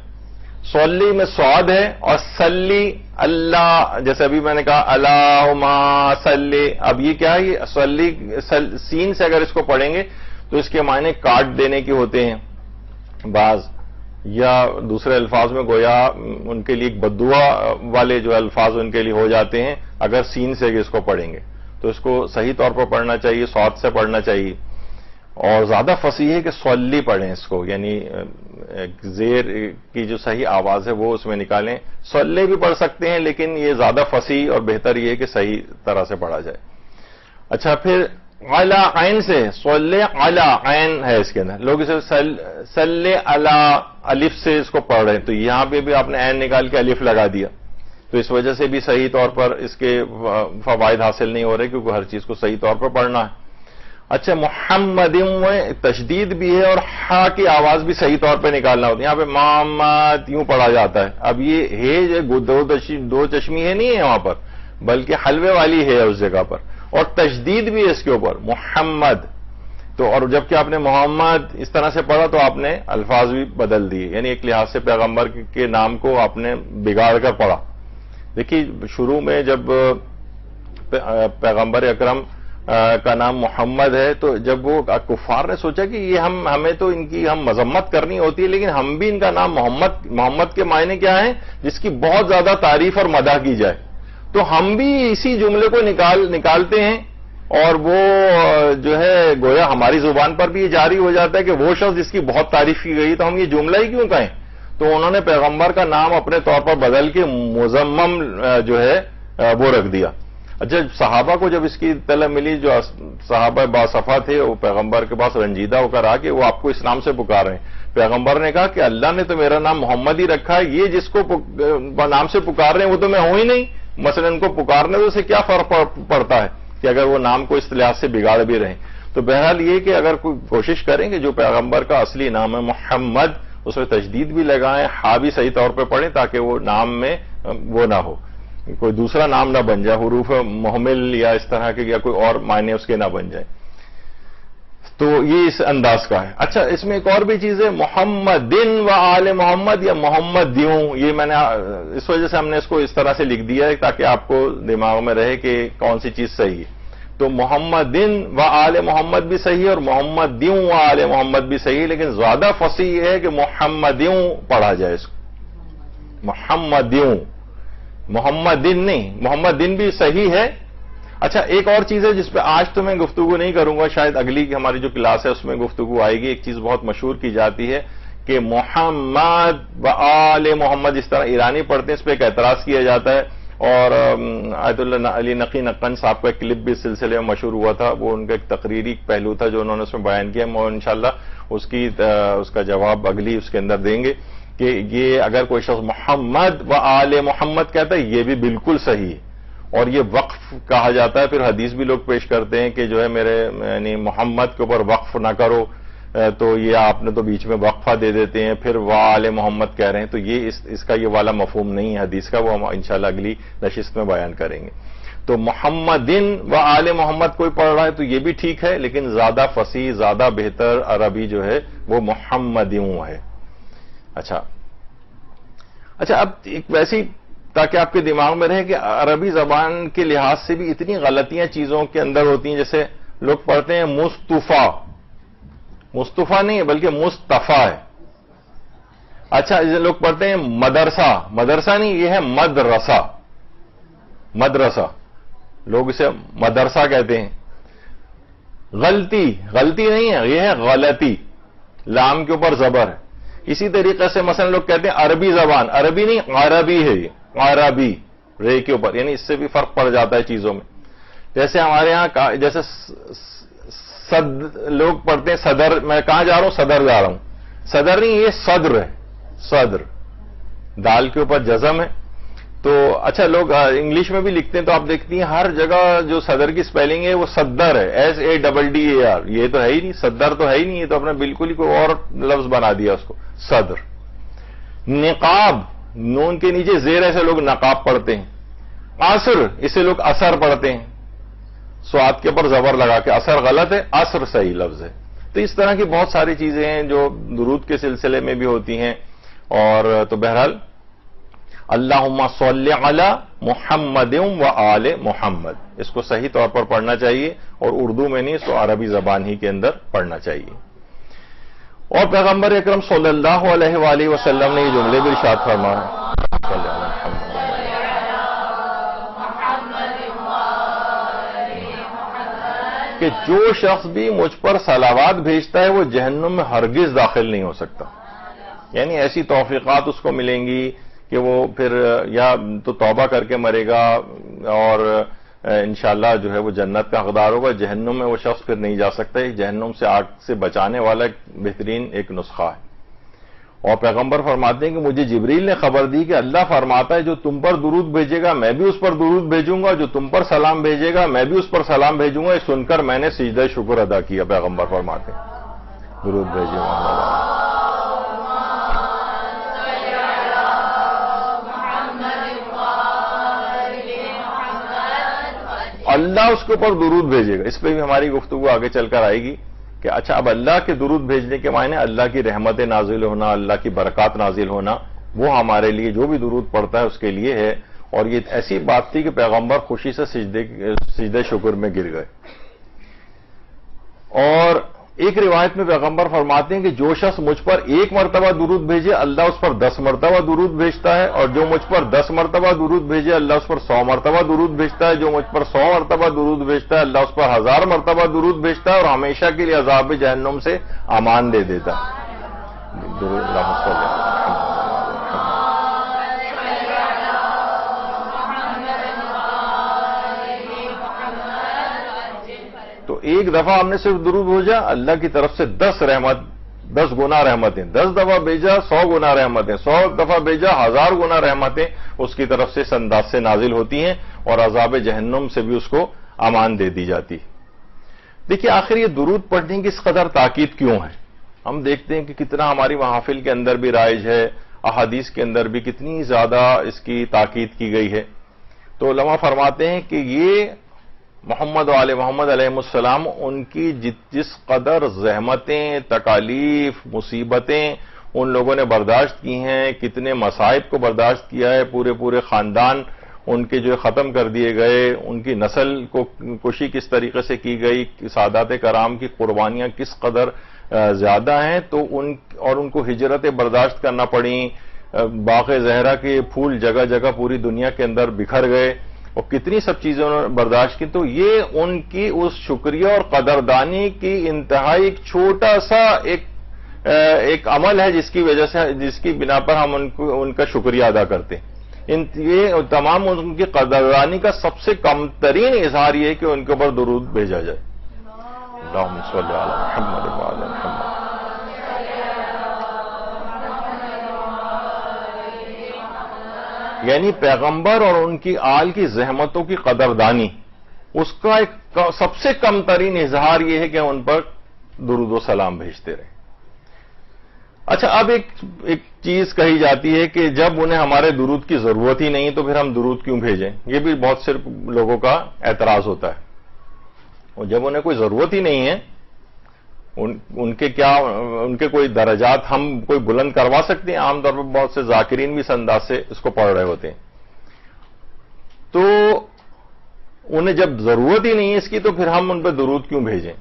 صلی میں صاد ہے اور صلی اللہ، جیسے ابھی میں نے کہا اللہم صلی. اب یہ کیا ہے، یہ صلی سین سے اگر اس کو پڑھیں گے تو اس کے معنی کاٹ دینے کے ہوتے ہیں بعض، یا دوسرے الفاظ میں گویا ان کے لیے ایک بددعا والے جو الفاظ ان کے لیے ہو جاتے ہیں اگر سین سے اس کو پڑھیں گے. تو اس کو صحیح طور پر پڑھنا چاہیے، صاد سے پڑھنا چاہیے، اور زیادہ فصیح ہے کہ صلی پڑھیں اس کو، یعنی زیر کی جو صحیح آواز ہے وہ اس میں نکالیں. صلی بھی پڑھ سکتے ہیں لیکن یہ زیادہ فصیح اور بہتر یہ ہے کہ صحیح طرح سے پڑھا جائے. اچھا، پھر علی عین سے، صلی علی عین ہے اس کے اندر، لوگ اسے صلی علی الف سے اس کو پڑھ رہے ہیں، تو یہاں پہ بھی آپ نے عین نکال کے الف لگا دیا، تو اس وجہ سے بھی صحیح طور پر اس کے فوائد حاصل نہیں ہو رہے کیونکہ ہر چیز کو صحیح طور پر پڑھنا ہے. اچھا، محمد میں تشدید بھی ہے اور ہا کی آواز بھی صحیح طور پہ نکالنا ہوتی ہے. یہاں پہ محمد یوں پڑھا جاتا ہے. اب یہ ہے جو دو چشمی ہے نہیں ہے وہاں پر، بلکہ حلوے والی ہے اس جگہ پر، اور تشدید بھی ہے اس کے اوپر محمد. تو اور جبکہ آپ نے محمد اس طرح سے پڑھا تو آپ نے الفاظ بھی بدل دیے، یعنی ایک لحاظ سے پیغمبر کے نام کو آپ نے بگاڑ کر پڑھا. دیکھیے، شروع میں جب پیغمبر اکرم کا نام محمد ہے تو جب وہ کفار نے سوچا کہ یہ ہمیں تو ان کی ہم مذمت کرنی ہوتی ہے، لیکن ہم بھی ان کا نام محمد کے معنی کیا ہیں، جس کی بہت زیادہ تعریف اور مدح کی جائے، تو ہم بھی اسی جملے کو نکالتے ہیں اور وہ جو ہے گویا ہماری زبان پر بھی یہ جاری ہو جاتا ہے کہ وہ شخص جس کی بہت تعریف کی گئی تو ہم یہ جملہ ہی کیوں کہیں. تو انہوں نے پیغمبر کا نام اپنے طور پر بدل کے مزمم جو ہے وہ رکھ دیا. اچھا، صحابہ کو جب اس کی اطلاع ملی، جو صحابہ باصفا تھے، وہ پیغمبر کے پاس رنجیدہ ہو کر آ کے وہ آپ کو اس نام سے پکار رہے ہیں. پیغمبر نے کہا کہ اللہ نے تو میرا نام محمد ہی رکھا ہے، یہ جس کو نام سے پکار رہے ہیں وہ تو میں ہوں ہی نہیں، مثلا ان کو پکارنے سے کیا فرق پڑتا ہے کہ اگر وہ نام کو اس لحاظ سے بگاڑ بھی رہے. تو بہرحال یہ کہ اگر کوئی کوشش کریں کہ جو پیغمبر کا اصلی نام ہے محمد، اس میں تجدید بھی لگائیں، ہا بھی صحیح طور پہ پڑھیں تاکہ وہ نام میں وہ نہ ہو، کوئی دوسرا نام نہ بن جائے، حروف محمل یا اس طرح کے یا کوئی اور معنی اس کے نہ بن جائے. تو یہ اس انداز کا ہے. اچھا، اس میں ایک اور بھی چیز ہے، محمدن و آل محمد یا محمدیوں، یہ میں نے اس وجہ سے ہم نے اس کو اس طرح سے لکھ دیا ہے تاکہ آپ کو دماغ میں رہے کہ کون سی چیز صحیح ہے. تو محمدن و آل محمد بھی صحیح ہے اور محمدیوں و آل محمد بھی صحیح ہے، لیکن زیادہ فصیح ہے کہ محمدیوں پڑھا جائے اس کو، محمدیوں، محمدن نہیں. محمدن بھی صحیح ہے اچھا ایک اور چیز ہے جس پہ آج تو میں گفتگو نہیں کروں گا، شاید اگلی ہماری جو کلاس ہے اس میں گفتگو آئے گی. ایک چیز بہت مشہور کی جاتی ہے کہ محمد و آل محمد اس طرح ایرانی پڑھتے ہیں، اس پہ ایک اعتراض کیا جاتا ہے. اور آیت اللہ علی نقی نقن صاحب کا ایک کلپ بھی اس سلسلے میں مشہور ہوا تھا، وہ ان کا ایک تقریری پہلو تھا جو انہوں نے اس میں بیان کیا. اور انشاءاللہ اس کا جواب اگلی اس کے اندر دیں گے کہ یہ اگر کوئی شخص محمد و آل محمد کہتا ہے یہ بھی بالکل صحیح ہے، اور یہ وقف کہا جاتا ہے. پھر حدیث بھی لوگ پیش کرتے ہیں کہ جو ہے میرے یعنی محمد کے اوپر وقف نہ کرو، تو یہ آپ نے تو بیچ میں وقفہ دے دیتے ہیں، پھر وآل محمد کہہ رہے ہیں. تو یہ اس کا یہ والا مفہوم نہیں ہے حدیث کا، وہ ہم انشاءاللہ اگلی نشست میں بیان کریں گے. تو محمدن و آل محمد کوئی پڑھ رہا ہے تو یہ بھی ٹھیک ہے، لیکن زیادہ فصیح زیادہ بہتر عربی جو ہے وہ محمدیوں ہے. اچھا اب ایک ویسی تاکہ آپ کے دماغ میں رہے کہ عربی زبان کے لحاظ سے بھی اتنی غلطیاں چیزوں کے اندر ہوتی ہیں. جیسے لوگ پڑھتے ہیں مصطفیٰ نہیں ہے بلکہ مصطفیٰ ہے. اچھا لوگ پڑھتے ہیں مدرسہ نہیں، یہ ہے مدرسہ، لوگ اسے مدرسہ کہتے ہیں. غلطی نہیں ہے، یہ ہے غلطی، لام کے اوپر زبر ہے. اسی طریقے سے مثلا لوگ کہتے ہیں عربی زبان، عربی نہیں عربی ہے، یہ عربی رے کے اوپر، یعنی اس سے بھی فرق پڑ جاتا ہے چیزوں میں. جیسے ہمارے ہاں جیسے لوگ پڑھتے ہیں صدر، میں کہاں جا رہا ہوں؟ صدر جا رہا ہوں. صدر نہیں، یہ صدر ہے، صدر دال کے اوپر جزم ہے. تو اچھا لوگ انگلش میں بھی لکھتے ہیں تو آپ دیکھتی ہیں ہر جگہ جو صدر کی سپیلنگ ہے وہ صدر ہے، SADDAR. یہ تو ہے ہی نہیں، صدر تو ہے ہی نہیں، یہ تو اپنے بالکل ہی کوئی اور لفظ بنا دیا اس کو صدر. نقاب، نون کے نیچے زیر ایسے لوگ نقاب پڑھتے ہیں. عصر، اسے لوگ اثر پڑھتے ہیں، سواد کے اوپر زبر لگا کے. اثر غلط ہے، عصر صحیح لفظ ہے. تو اس طرح کی بہت ساری چیزیں ہیں جو درود کے سلسلے میں بھی ہوتی ہیں. اور تو بہرحال اللہم صلی علی محمد و آل محمد، اس کو صحیح طور پر پڑھنا چاہیے، اور اردو میں نہیں، اس کو عربی زبان ہی کے اندر پڑھنا چاہیے. اور پیغمبر اکرم صلی اللہ علیہ وآلہ وسلم نے یہ جملے بھی ارشاد فرمائے کہ جو شخص بھی مجھ پر صلوات بھیجتا ہے وہ جہنم میں ہرگز داخل نہیں ہو سکتا. یعنی ایسی توفیقات اس کو ملیں گی کہ وہ پھر یا تو توبہ کر کے مرے گا اور انشاءاللہ جو ہے وہ جنت کا حقدار ہوگا. جہنم میں وہ شخص پھر نہیں جا سکتا. جہنم سے آگ سے بچانے والا ایک بہترین ایک نسخہ ہے. اور پیغمبر فرماتے ہیں کہ مجھے جبریل نے خبر دی کہ اللہ فرماتا ہے جو تم پر درود بھیجے گا میں بھی اس پر درود بھیجوں گا، جو تم پر سلام بھیجے گا میں بھی اس پر سلام بھیجوں گا. یہ سن کر میں نے سجدہ شکر ادا کیا. پیغمبر فرماتے ہیں درود بھیجے محمد. اللہ اس کے اوپر درود بھیجے گا. اس پہ بھی ہماری گفتگو آگے چل کر آئے گی کہ اچھا اب اللہ کے درود بھیجنے کے معنی اللہ کی رحمت نازل ہونا، اللہ کی برکات نازل ہونا، وہ ہمارے لیے جو بھی درود پڑتا ہے اس کے لیے ہے. اور یہ ایسی بات تھی کہ پیغمبر خوشی سے سجدے شکر میں گر گئے. اور ایک روایت میں پیغمبر فرماتے ہیں کہ جو شخص مجھ پر 1 مرتبہ درود بھیجے اللہ اس پر 10 مرتبہ درود بھیجتا ہے، اور جو مجھ پر 10 مرتبہ درود بھیجے اللہ اس پر 100 مرتبہ درود بھیجتا ہے، جو مجھ پر 100 مرتبہ درود بھیجتا ہے اللہ اس پر 1000 مرتبہ درود بھیجتا ہے، اور ہمیشہ کے لیے عذاب جہنم سے امان دے دیتا ہے. تو ایک دفعہ ہم نے صرف درود بھیجا، اللہ کی طرف سے 10 گنا رحمتیں، 10 دفعہ بھیجا 100 گنا رحمتیں، 100 دفعہ بھیجا 1000 گنا رحمتیں اس کی طرف سے اس انداز سے نازل ہوتی ہیں، اور عذاب جہنم سے بھی اس کو امان دے دی جاتی. دیکھیے آخر یہ درود پڑھنے کی اس قدر تاکید کیوں ہے؟ ہم دیکھتے ہیں کہ کتنا ہماری محافل کے اندر بھی رائج ہے، احادیث کے اندر بھی کتنی زیادہ اس کی تاکید کی گئی ہے. تو علماء فرماتے ہیں کہ یہ محمد و آل محمد علیہ السلام ان کی جس قدر زحمتیں، تکالیف، مصیبتیں ان لوگوں نے برداشت کی ہیں، کتنے مصائب کو برداشت کیا ہے، پورے خاندان ان کے جو ختم کر دیے گئے، ان کی نسل کو کشی کس طریقے سے کی گئی، سادات کرام کی قربانیاں کس قدر زیادہ ہیں، تو ان کو ہجرتیں برداشت کرنا پڑیں. باغ زہرا کے پھول جگہ جگہ پوری دنیا کے اندر بکھر گئے، اور کتنی سب چیزیں انہوں نے برداشت کی. تو یہ ان کی اس شکریہ اور قدردانی کی انتہائی ایک چھوٹا سا ایک عمل ہے جس کی وجہ سے، جس کی بنا پر ہم ان کا شکریہ ادا کرتے ہیں. یہ تمام ان کی قدردانی کا سب سے کم ترین اظہار یہ ہے کہ ان کے اوپر درود بھیجا جائے. اللہم صلی علی محمد وعلی محمد. یعنی پیغمبر اور ان کی آل کی زحمتوں کی قدردانی، اس کا ایک سب سے کم ترین اظہار یہ ہے کہ ان پر درود و سلام بھیجتے رہے. اچھا، اب ایک چیز کہی جاتی ہے کہ جب انہیں ہمارے درود کی ضرورت ہی نہیں تو پھر ہم درود کیوں بھیجیں؟ یہ بھی بہت سے لوگوں کا اعتراض ہوتا ہے. اور جب انہیں کوئی ضرورت ہی نہیں ہے، ان کے کوئی درجات ہم کوئی بلند کروا سکتے ہیں؟ عام طور پر بہت سے ذاکرین بھی اس انداز سے اس کو پڑھ رہے ہوتے ہیں. تو انہیں جب ضرورت ہی نہیں ہے اس کی تو پھر ہم ان پہ درود کیوں بھیجیں؟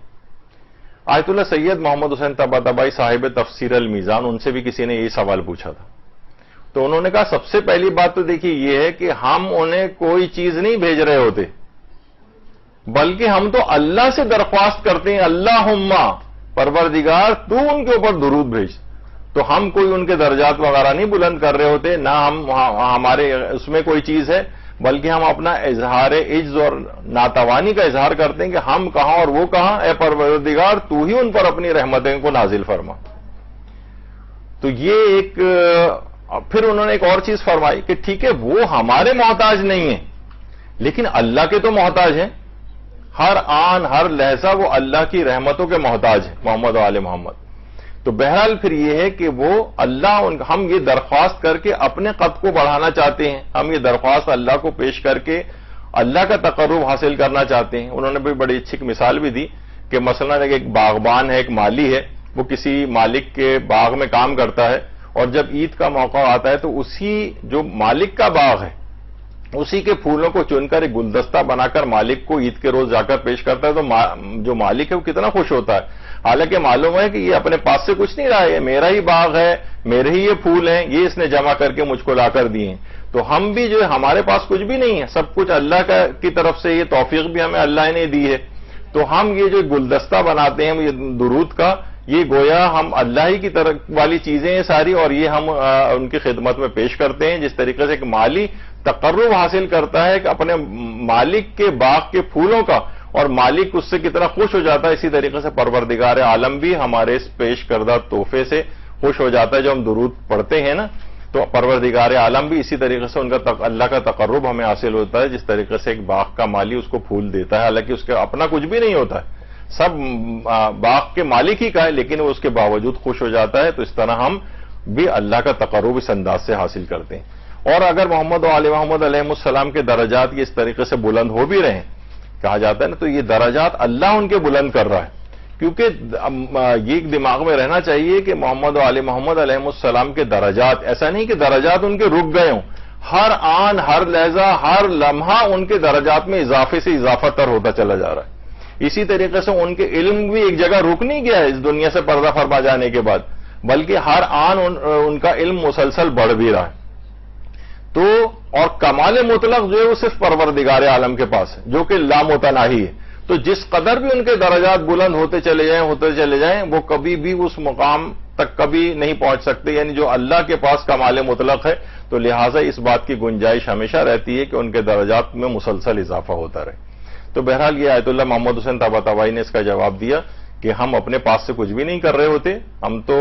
آیت اللہ سید محمد حسین طباطبائی صاحب تفسیر المیزان، ان سے بھی کسی نے یہی سوال پوچھا تھا. تو انہوں نے کہا سب سے پہلی بات تو دیکھیے یہ ہے کہ ہم انہیں کوئی چیز نہیں بھیج رہے ہوتے، بلکہ ہم تو اللہ سے درخواست کرتے ہیں، اللہم پروردگار تو ان کے اوپر درود بھیج. تو ہم کوئی ان کے درجات وغیرہ نہیں بلند کر رہے ہوتے، نہ ہمارے اس میں کوئی چیز ہے، بلکہ ہم اپنا اظہار عجز اور ناتوانی کا اظہار کرتے ہیں کہ ہم کہاں اور وہ کہاں، اے پروردگار تو ہی ان پر اپنی رحمتیں کو نازل فرما. تو یہ پھر انہوں نے ایک اور چیز فرمائی کہ ٹھیک ہے وہ ہمارے محتاج نہیں ہیں لیکن اللہ کے تو محتاج ہیں. ہر آن ہر لہجہ وہ اللہ کی رحمتوں کے محتاج ہیں، محمد و آل محمد. تو بہرحال پھر یہ ہے کہ وہ ہم یہ درخواست کر کے اپنے قد کو بڑھانا چاہتے ہیں، ہم یہ درخواست اللہ کو پیش کر کے اللہ کا تقرب حاصل کرنا چاہتے ہیں. انہوں نے بھی بڑی اچھی مثال بھی دی کہ مثلا ایک باغبان ہے، ایک مالی ہے، وہ کسی مالک کے باغ میں کام کرتا ہے، اور جب عید کا موقع آتا ہے تو اسی جو مالک کا باغ ہے اسی کے پھولوں کو چن کر ایک گلدستہ بنا کر مالک کو عید کے روز جا کر پیش کرتا ہے. تو جو مالک ہے وہ کتنا خوش ہوتا ہے، حالانکہ معلوم ہے کہ یہ اپنے پاس سے کچھ نہیں رہا ہے، میرا ہی باغ ہے، میرے ہی یہ پھول ہیں، یہ اس نے جمع کر کے مجھ کو لا کر دیے ہیں. تو ہم بھی جو ہے ہمارے پاس کچھ بھی نہیں ہے، سب کچھ اللہ کی طرف سے، یہ توفیق بھی ہمیں اللہ نے دی ہے. تو ہم یہ جو گلدستہ بناتے ہیں یہ درود کا، یہ گویا ہم اللہ ہی کی طرف والی چیزیں ہیں ساری، اور یہ ہم ان کی خدمت میں پیش کرتے ہیں. جس طریقے سے ایک مالی تقرب حاصل کرتا ہے کہ اپنے مالک کے باغ کے پھولوں کا، اور مالک اس سے کتنا خوش ہو جاتا ہے، اسی طریقے سے پروردگار عالم بھی ہمارے اس پیش کردہ تحفے سے خوش ہو جاتا ہے. جو ہم درود پڑھتے ہیں نا، تو پروردگار عالم بھی اسی طریقے سے اللہ کا تقرب ہمیں حاصل ہوتا ہے، جس طریقے سے ایک باغ کا مالی اس کو پھول دیتا ہے، حالانکہ اس کا اپنا کچھ بھی نہیں ہوتا ہے، سب باغ کے مالک ہی کا ہے، لیکن وہ اس کے باوجود خوش ہو جاتا ہے. تو اس طرح ہم بھی اللہ کا تقرب اس انداز سے حاصل کرتے ہیں. اور اگر محمد و آل محمد علیہ السلام کے درجات یہ اس طریقے سے بلند ہو بھی رہے ہیں، کہا جاتا ہے نا، تو یہ درجات اللہ ان کے بلند کر رہا ہے. کیونکہ یہ دماغ میں رہنا چاہیے کہ محمد و آل محمد علیہ السلام کے درجات، ایسا نہیں کہ درجات ان کے رک گئے ہوں، ہر آن ہر لہجہ ہر لمحہ ان کے درجات میں اضافے سے اضافہ تر ہوتا چلا جا رہا ہے. اسی طریقے سے ان کے علم بھی ایک جگہ رک نہیں گیا ہے اس دنیا سے پردہ فرما جانے کے بعد، بلکہ ہر آن ان کا علم مسلسل بڑھ بھی رہا ہے. تو اور کمال مطلق جو ہے وہ صرف پروردگار عالم کے پاس ہے جو کہ لامتناہی ہے. تو جس قدر بھی ان کے درجات بلند ہوتے چلے جائیں وہ کبھی بھی اس مقام تک کبھی نہیں پہنچ سکتے، یعنی جو اللہ کے پاس کمال مطلق ہے. تو لہٰذا اس بات کی گنجائش ہمیشہ رہتی ہے کہ ان کے درجات میں مسلسل اضافہ ہوتا رہے. تو بہرحال یہ آیت اللہ محمد حسین طباطبائی نے اس کا جواب دیا کہ ہم اپنے پاس سے کچھ بھی نہیں کر رہے ہوتے، ہم تو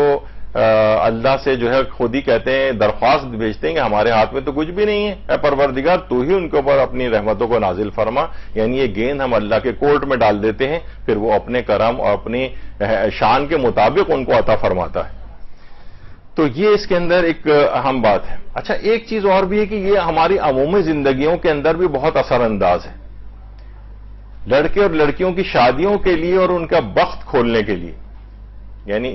اللہ سے جو ہے خود ہی کہتے ہیں، درخواست بھیجتے ہیں کہ ہمارے ہاتھ میں تو کچھ بھی نہیں ہے، اے پروردگار تو ہی ان کے اوپر اپنی رحمتوں کو نازل فرما. یعنی یہ گیند ہم اللہ کے کورٹ میں ڈال دیتے ہیں، پھر وہ اپنے کرم اور اپنی شان کے مطابق ان کو عطا فرماتا ہے. تو یہ اس کے اندر ایک اہم بات ہے. اچھا، ایک چیز اور بھی ہے کہ یہ ہماری عمومی زندگیوں کے اندر بھی بہت اثر انداز ہے. لڑکے اور لڑکیوں کی شادیوں کے لیے اور ان کا بخت کھولنے کے لیے، یعنی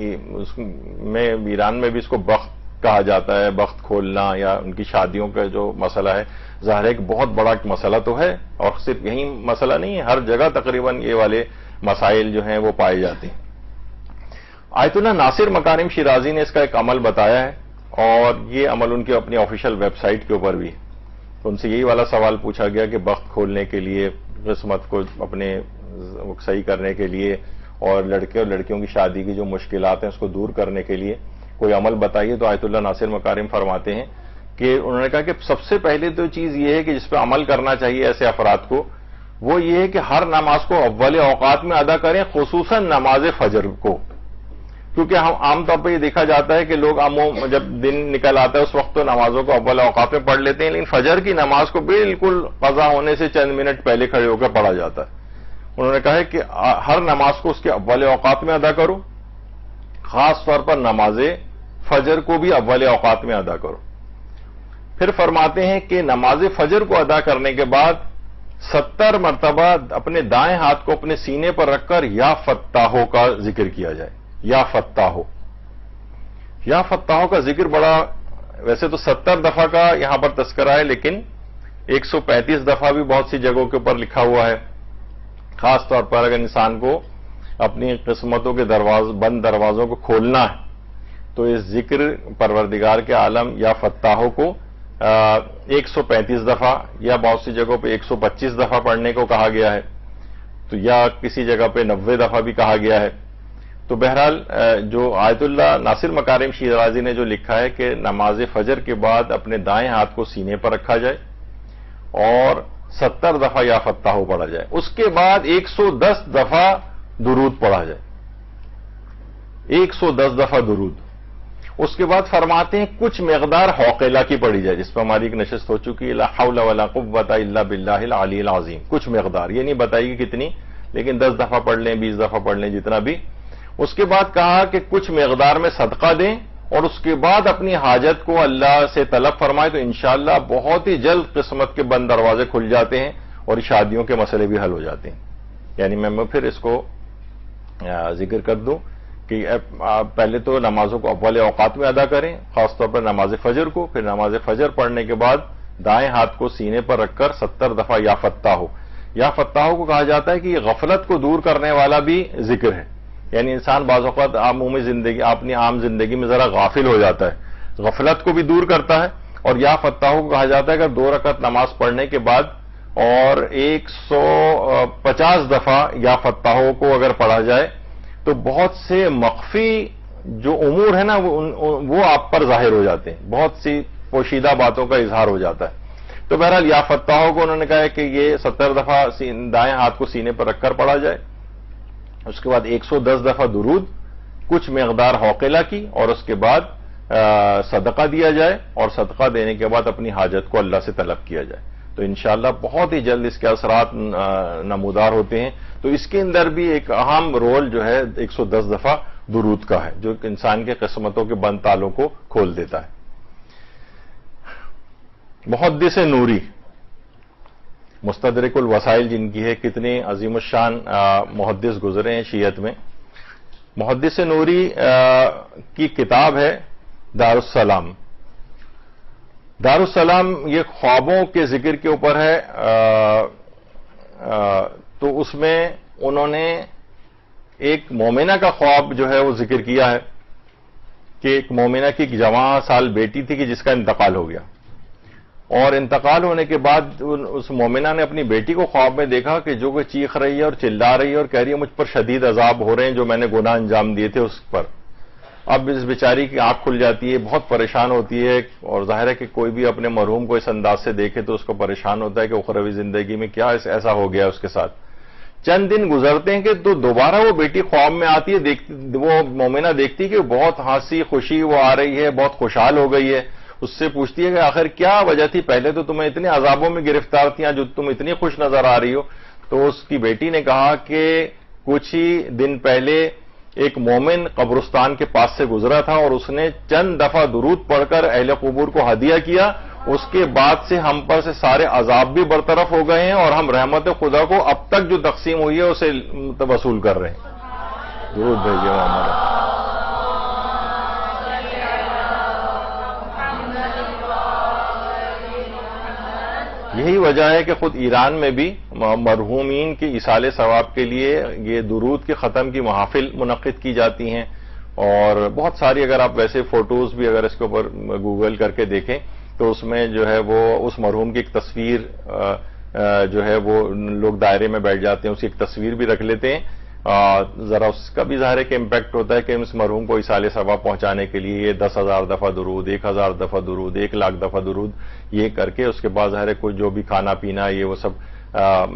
ایران میں بھی اس کو بخت کہا جاتا ہے، بخت کھولنا یا ان کی شادیوں کا جو مسئلہ ہے، ظاہر ہے کہ بہت بڑا مسئلہ تو ہے، اور صرف یہی مسئلہ نہیں ہے، ہر جگہ تقریباً یہ والے مسائل جو ہیں وہ پائے جاتے ہیں. آیت اللہ ناصر مکارم شیرازی نے اس کا ایک عمل بتایا ہے، اور یہ عمل ان کی اپنی آفیشیل ویب سائٹ کے اوپر بھی ہے. تو ان سے یہی والا سوال پوچھا گیا کہ بخت کھولنے کے لیے، قسمت کو اپنے صحیح کرنے کے لیے، اور لڑکے اور لڑکیوں کی شادی کی جو مشکلات ہیں اس کو دور کرنے کے لیے کوئی عمل بتائیے. تو آیت اللہ ناصر مکارم فرماتے ہیں کہ انہوں نے کہا کہ سب سے پہلے تو چیز یہ ہے کہ جس پہ عمل کرنا چاہیے ایسے افراد کو، وہ یہ ہے کہ ہر نماز کو اول اوقات میں ادا کریں، خصوصاً نماز فجر کو. کیونکہ ہم عام طور پہ یہ دیکھا جاتا ہے کہ لوگ جب دن نکل آتا ہے اس وقت تو نمازوں کو اول اوقات میں پڑھ لیتے ہیں، لیکن فجر کی نماز کو بالکل قضا ہونے سے چند منٹ پہلے کھڑے ہو کر پڑھا جاتا ہے. انہوں نے کہا ہے کہ ہر نماز کو اس کے اول اوقات میں ادا کرو، خاص طور پر نماز فجر کو بھی اول اوقات میں ادا کرو. پھر فرماتے ہیں کہ نماز فجر کو ادا کرنے کے بعد 70 مرتبہ اپنے دائیں ہاتھ کو اپنے سینے پر رکھ کر یا فتاحو کا ذکر کیا جائے. یا فتاحو، یا فتاحو کا ذکر بڑا، ویسے تو 70 دفعہ کا یہاں پر تذکرہ ہے، لیکن 135 دفعہ بھی بہت سی جگہوں کے اوپر لکھا ہوا ہے. خاص طور پر اگر انسان کو اپنی قسمتوں کے بند دروازوں کو کھولنا ہے تو اس ذکر پروردگار کے عالم یا فتاحو کو 135 دفعہ یا بہت سی جگہوں پہ 125 دفعہ پڑھنے کو کہا گیا ہے، تو یا کسی جگہ پہ 90 دفعہ بھی کہا گیا ہے. تو بہرحال جو آیت اللہ ناصر مکارم شیرازی نے جو لکھا ہے کہ نماز فجر کے بعد اپنے دائیں ہاتھ کو سینے پر رکھا جائے اور 70 دفعہ یا فتاحو پڑھا جائے، اس کے بعد 110 دفعہ درود پڑھا جائے. 110 دفعہ درود. اس کے بعد فرماتے ہیں کچھ مقدار حوقلہ کی پڑھی جائے، جس پر ہماری ایک نشست ہو چکی، لا حول ولا قوت الا باللہ العلی العظیم. کچھ مقدار، یہ نہیں بتائی کہ کتنی، لیکن 10 دفعہ پڑھ لیں، 20 دفعہ پڑھ لیں، جتنا بھی. اس کے بعد کہا کہ کچھ مقدار میں صدقہ دیں، اور اس کے بعد اپنی حاجت کو اللہ سے طلب فرمائے، تو انشاءاللہ بہت ہی جلد قسمت کے بند دروازے کھل جاتے ہیں اور شادیوں کے مسئلے بھی حل ہو جاتے ہیں. یعنی میں پھر اس کو ذکر کر دوں کہ پہلے تو نمازوں کو اول اوقات میں ادا کریں، خاص طور پر نماز فجر کو. پھر نماز فجر پڑھنے کے بعد دائیں ہاتھ کو سینے پر رکھ کر 70 دفعہ یا فتاحو. یا فتاحو کو کہا جاتا ہے کہ یہ غفلت کو دور کرنے والا بھی ذکر ہے. یعنی انسان بعض اوقات عمومی زندگی، اپنی عام زندگی میں ذرا غافل ہو جاتا ہے، غفلت کو بھی دور کرتا ہے. اور یا فتاحو کو کہا جاتا ہے کہ 2 رکعت نماز پڑھنے کے بعد اور 150 دفعہ یا فتاحو کو اگر پڑھا جائے تو بہت سے مخفی جو امور ہیں نا وہ آپ پر ظاہر ہو جاتے ہیں، بہت سی پوشیدہ باتوں کا اظہار ہو جاتا ہے. تو بہرحال یا فتاحو کو انہوں نے کہا ہے کہ یہ 70 دفعہ دائیں ہاتھ کو سینے پر رکھ کر پڑھا جائے. اس کے بعد 110 دفعہ درود، کچھ مقدار حوقلہ کی، اور اس کے بعد صدقہ دیا جائے، اور صدقہ دینے کے بعد اپنی حاجت کو اللہ سے طلب کیا جائے. تو انشاءاللہ بہت ہی جلد اس کے اثرات نمودار ہوتے ہیں. تو اس کے اندر بھی ایک اہم رول جو ہے 110 دفعہ درود کا ہے، جو انسان کے قسمتوں کے بند تالوں کو کھول دیتا ہے. محدث نوری، مستدرک الوسائل جن کی ہے، کتنے عظیم الشان محدث گزرے ہیں شیعت میں. محدث نوری کی کتاب ہے دارالسلام. دارالسلام یہ خوابوں کے ذکر کے اوپر ہے. تو اس میں انہوں نے ایک مومنہ کا خواب جو ہے وہ ذکر کیا ہے کہ ایک مومنہ کی جوان سال بیٹی تھی کہ جس کا انتقال ہو گیا، اور انتقال ہونے کے بعد اس مومنہ نے اپنی بیٹی کو خواب میں دیکھا کہ جو وہ چیخ رہی ہے اور چلا رہی ہے اور کہہ رہی ہے مجھ پر شدید عذاب ہو رہے ہیں جو میں نے گناہ انجام دیے تھے اس پر. اب اس بیچاری کی آنکھ کھل جاتی ہے، بہت پریشان ہوتی ہے، اور ظاہر ہے کہ کوئی بھی اپنے مرحوم کو اس انداز سے دیکھے تو اس کو پریشان ہوتا ہے کہ اخروی زندگی میں کیا ایسا ہو گیا اس کے ساتھ. چند دن گزرتے ہیں کہ تو دوبارہ وہ بیٹی خواب میں آتی ہے، وہ مومنہ دیکھتی کہ بہت ہنسی خوشی وہ آ رہی ہے، بہت خوشحال ہو گئی ہے. اس سے پوچھتی ہے کہ آخر کیا وجہ تھی، پہلے تو تمہیں اتنے عذابوں میں گرفتار تھیں جو تم اتنی خوش نظر آ رہی ہو. تو اس کی بیٹی نے کہا کہ کچھ ہی دن پہلے ایک مومن قبرستان کے پاس سے گزرا تھا اور اس نے چند دفعہ درود پڑھ کر اہل قبور کو ہدیہ کیا، اس کے بعد سے ہم پر سے سارے عذاب بھی برطرف ہو گئے ہیں اور ہم رحمت خدا کو اب تک جو تقسیم ہوئی ہے اسے وصول کر رہے ہیں. درود بھیجیے محمد. یہی وجہ ہے کہ خود ایران میں بھی مرحومین کے ایصال ثواب کے لیے یہ درود کے ختم کی محافل منعقد کی جاتی ہیں، اور بہت ساری اگر آپ ویسے فوٹوز بھی اگر اس کے اوپر گوگل کر کے دیکھیں تو اس میں جو ہے وہ اس مرحوم کی ایک تصویر جو ہے وہ لوگ دائرے میں بیٹھ جاتے ہیں، اس کی ایک تصویر بھی رکھ لیتے ہیں، ذرا اس کا بھی ظاہر ہے کہ امپیکٹ ہوتا ہے کہ اس مرحوم کو اصال ثواب پہنچانے کے لیے یہ 10,000 دفعہ درود، 1,000 دفعہ درود، 1,00,000 دفعہ درود یہ کر کے اس کے بعد ظاہر ہے کوئی جو بھی کھانا پینا یہ وہ سب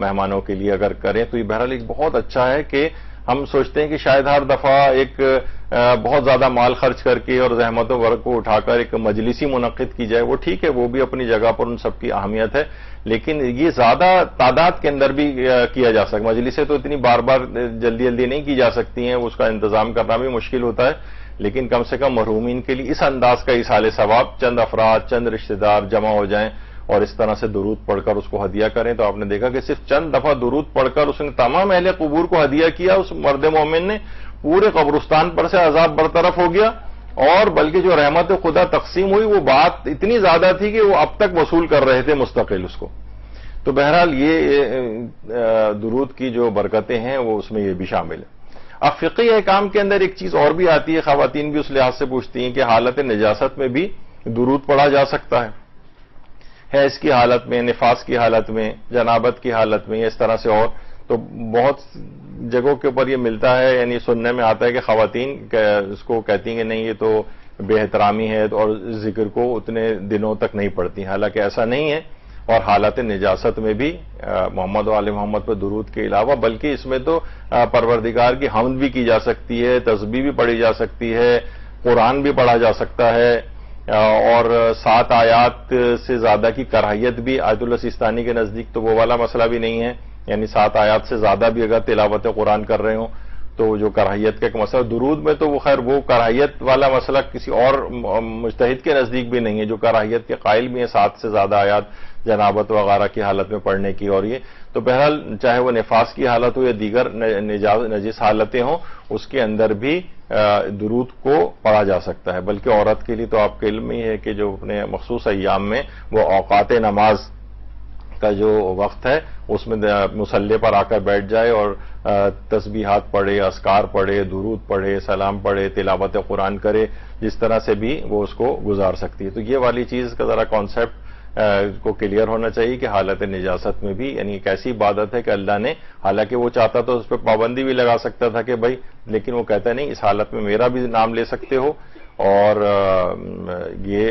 مہمانوں کے لیے اگر کریں تو یہ بہرحال ایک بہت اچھا ہے کہ ہم سوچتے ہیں کہ شاید ہر دفعہ ایک بہت زیادہ مال خرچ کر کے اور زحمت و ورق کو اٹھا کر ایک مجلسی منعقد کی جائے، وہ ٹھیک ہے، وہ بھی اپنی جگہ پر ان سب کی اہمیت ہے، لیکن یہ زیادہ تعداد کے اندر بھی کیا جا سکتا۔ مجلسیں تو اتنی بار بار جلدی جلدی نہیں کی جا سکتی ہیں، اس کا انتظام کرنا بھی مشکل ہوتا ہے، لیکن کم سے کم مرحومین کے لیے اس انداز کا ایصال ثواب، چند افراد، چند رشتہ دار جمع ہو جائیں اور اس طرح سے درود پڑھ کر اس کو ہدیہ کریں، تو آپ نے دیکھا کہ صرف چند دفعہ درود پڑھ کر اس نے تمام اہل قبور کو ہدیہ کیا، اس مرد مومن نے پورے قبرستان پر سے عذاب برطرف ہو گیا، اور بلکہ جو رحمت خدا تقسیم ہوئی وہ بات اتنی زیادہ تھی کہ وہ اب تک وصول کر رہے تھے مستقل اس کو۔ تو بہرحال یہ درود کی جو برکتیں ہیں وہ اس میں یہ بھی شامل ہے۔ اب فقہی احکام کے اندر ایک چیز اور بھی آتی ہے، خواتین بھی اس لحاظ سے پوچھتی ہیں کہ حالت نجاست میں بھی درود پڑھا جا سکتا ہے، حیض کی حالت میں، نفاس کی حالت میں، جنابت کی حالت میں، اس طرح سے، اور تو بہت جگہوں کے اوپر یہ ملتا ہے، یعنی سننے میں آتا ہے کہ خواتین اس کو کہتی ہیں کہ نہیں یہ تو بے احترامی ہے اور ذکر کو اتنے دنوں تک نہیں پڑھتی، حالانکہ ایسا نہیں ہے، اور حالت نجاست میں بھی محمد و آل محمد پر درود کے علاوہ بلکہ اس میں تو پروردگار کی حمد بھی کی جا سکتی ہے، تسبیح بھی پڑھی جا سکتی ہے، قرآن بھی پڑھا جا سکتا ہے، اور 7 آیات سے زیادہ کی کراہیت بھی آیت اللہ سیستانی کے نزدیک تو وہ والا مسئلہ بھی نہیں ہے، یعنی 7 آیات سے زیادہ بھی اگر تلاوت قرآن کر رہے ہوں تو جو کراہیت کا ایک مسئلہ، درود میں تو وہ خیر وہ کراہیت والا مسئلہ کسی اور مجتہد کے نزدیک بھی نہیں ہے، جو کراہیت کے قائل بھی ہیں 7 سے زیادہ آیات جنابت وغیرہ کی حالت میں پڑھنے کی، اور یہ تو بہرحال چاہے وہ نفاس کی حالت ہو یا دیگر نجس حالتیں ہوں اس کے اندر بھی درود کو پڑھا جا سکتا ہے، بلکہ عورت کے لیے تو آپ کے علم ہی ہے کہ جو اپنے مخصوص ایام میں وہ اوقات نماز کا جو وقت ہے اس میں مصلی پر آ کر بیٹھ جائے اور تسبیحات پڑھے، اذکار پڑھے، درود پڑھے، سلام پڑھے، تلاوت قرآن کرے، جس طرح سے بھی وہ اس کو گزار سکتی ہے۔ تو یہ والی چیز کا ذرا کانسیپٹ کو کلیئر ہونا چاہیے کہ حالت نجاست میں بھی یعنی ایک ایسی عبادت ہے کہ اللہ نے، حالانکہ وہ چاہتا تو اس پہ پابندی بھی لگا سکتا تھا کہ بھائی، لیکن وہ کہتا نہیں، اس حالت میں میرا بھی نام لے سکتے ہو اور یہ